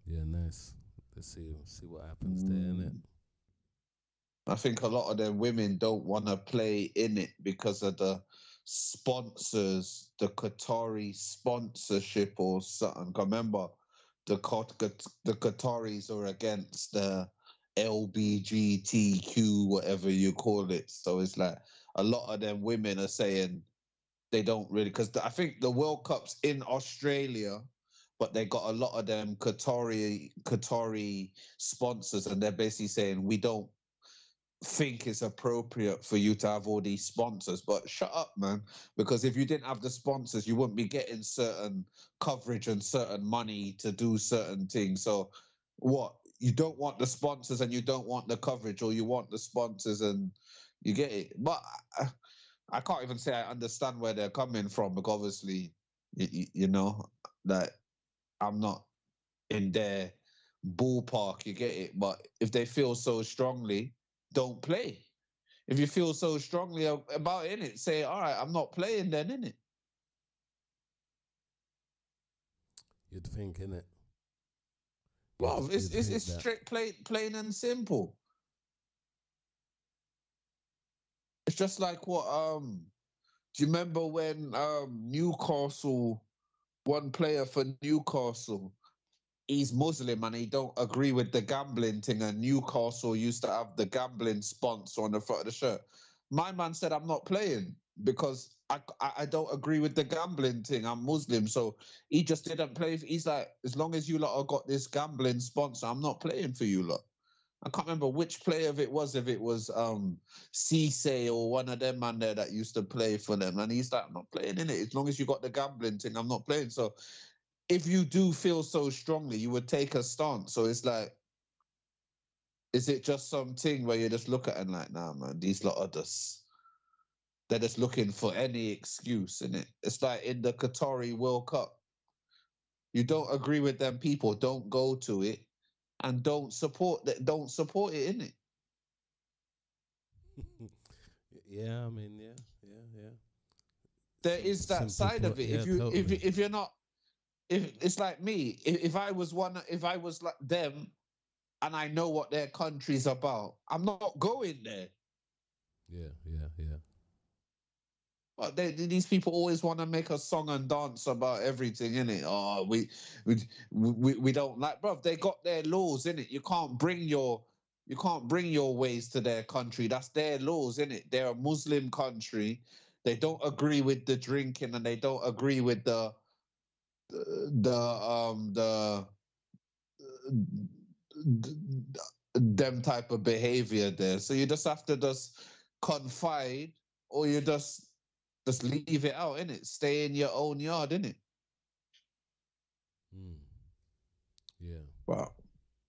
Yeah, nice. Let's see what happens there, innit? I think a lot of them women don't want to play in it because of the sponsors, the Qatari sponsorship or something. Remember, the Qataris are against the LBGTQ, whatever you call it. So it's like a lot of them women are saying they don't really, because I think the World Cup's in Australia, but they got a lot of them Qatari sponsors, and they're basically saying we don't think it's appropriate for you to have all these sponsors. But shut up, man, because if you didn't have the sponsors, you wouldn't be getting certain coverage and certain money to do certain things. So what? You don't want the sponsors and you don't want the coverage, or you want the sponsors and you get it. But I can't even say I understand where they're coming from, because obviously, you know, that I'm not in their ballpark, you get it. But if they feel so strongly, don't play. If you feel so strongly about it, say, all right, I'm not playing then, innit? You'd think, innit? Well, it's straight, plain and simple. It's just like what do you remember when Newcastle, one player for Newcastle, he's Muslim and he don't agree with the gambling thing, and Newcastle used to have the gambling sponsor on the front of the shirt. My man said, I'm not playing because I don't agree with the gambling thing. I'm Muslim. So he just didn't play. He's like, as long as you lot have got this gambling sponsor, I'm not playing for you lot. I can't remember which player if it was Cisse or one of them man there that used to play for them. And he's like, I'm not playing in it. As long as you got the gambling thing, I'm not playing. So if you do feel so strongly, you would take a stance. So it's like, is it just something where you just look at and like, nah, man, these lot are they're just looking for any excuse, innit? It's like in the Qatari World Cup. You don't agree with them people, don't go to it, and don't support it, innit? Yeah, I mean, yeah. There is that side of it. If you're not, if it's like me, if I was like them, and I know what their country's about, I'm not going there. Yeah. But these people always want to make a song and dance about everything, innit? Oh, we don't like, bruv. They got their laws, innit? You can't bring your ways to their country. That's their laws, innit? They're a Muslim country. They don't agree with the drinking, and they don't agree with the them type of behavior there. So you just have to just confide, or you just leave it out, innit? Stay in your own yard, innit? Yeah. Wow.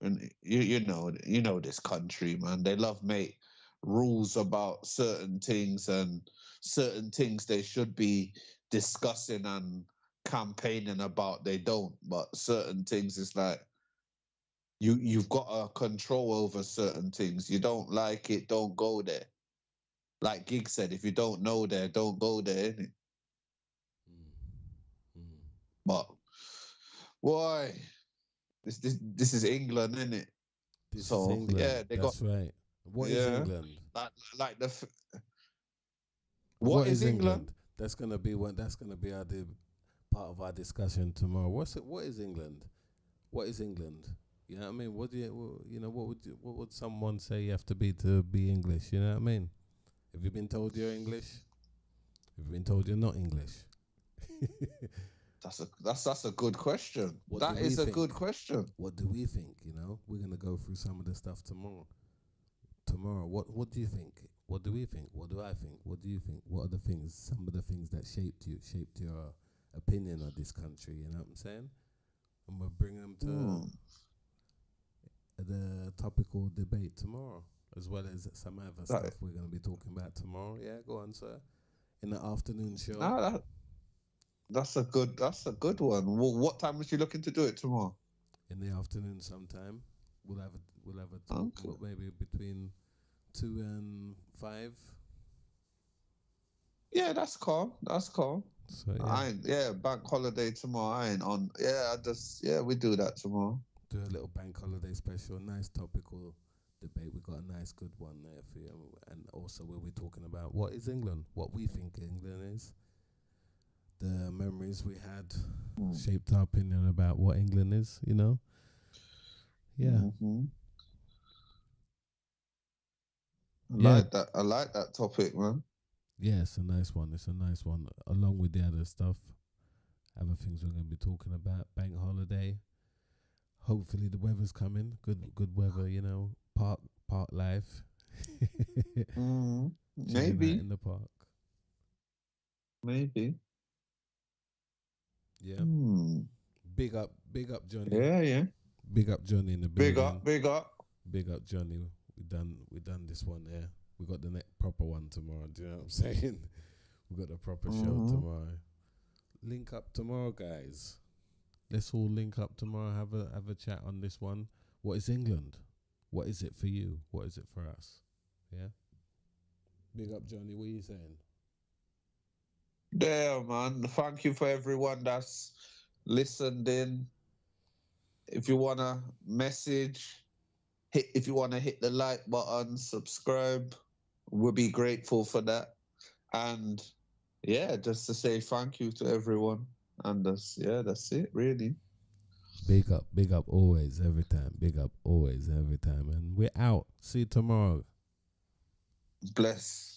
And you know this country, man. They love make rules about certain things, and certain things they should be discussing and campaigning about, they don't. But certain things, it's like you've got a control over certain things. You don't like it, don't go there. like Gig said, if you don't know there, don't go there, innit? But why? This is England, innit? This is England. Yeah, they That's got right. What is England? like the. What is England? That's gonna be That's gonna be part of our discussion tomorrow. What is England? What is England? You know what I mean? What do what would someone say you have to be English? You know what I mean? Have you been told you're English? Have you been told you're not English? That's a good question. That is a good question. What do we think? You know, we're gonna go through some of the stuff tomorrow. What do you think? What do we think? What do I think? What do you think? What are some of the things that shaped your opinion of this country? You know what I'm saying? And we'll bring them to the topical debate tomorrow, as well as some other stuff we're going to be talking about tomorrow. Yeah, go on, sir. In the afternoon show. That's a good one. What time was you looking to do it tomorrow? In the afternoon, sometime. We'll have a talk, maybe between 2 and 5. Yeah, that's calm. So, bank holiday tomorrow. I ain't on. Yeah, we do that tomorrow. Do a little bank holiday special. Nice topical debate. We got a nice good one there for you. And also we'll be talking about what is England, what we think England is. The memories we had shaped our opinion about what England is, you know? Yeah. Mm-hmm. I like that topic, man. Yeah, it's a nice one. Along with the other stuff, other things we're going to be talking about. Bank holiday. Hopefully the weather's coming. Good weather, you know. Park life. Maybe in the park. Maybe. Yeah. Big up Johnny. Yeah. Big up Johnny in the building. Big up. Big up Johnny. We done this one there. We got the next proper one tomorrow. Do you know what I'm saying? We got the proper show tomorrow. Link up tomorrow, guys. Let's all link up tomorrow. Have a chat on this one. What is England? What is it for you? What is it for us? Yeah. Big up Johnny. What are you saying? Yeah, man. Thank you for everyone that's listened in. If you wanna message, if you wanna hit the like button, subscribe, we'll be grateful for that. And yeah, just to say thank you to everyone. And that's it, really. Big up always, every time. Big up always, every time. And we're out. See you tomorrow. Bless.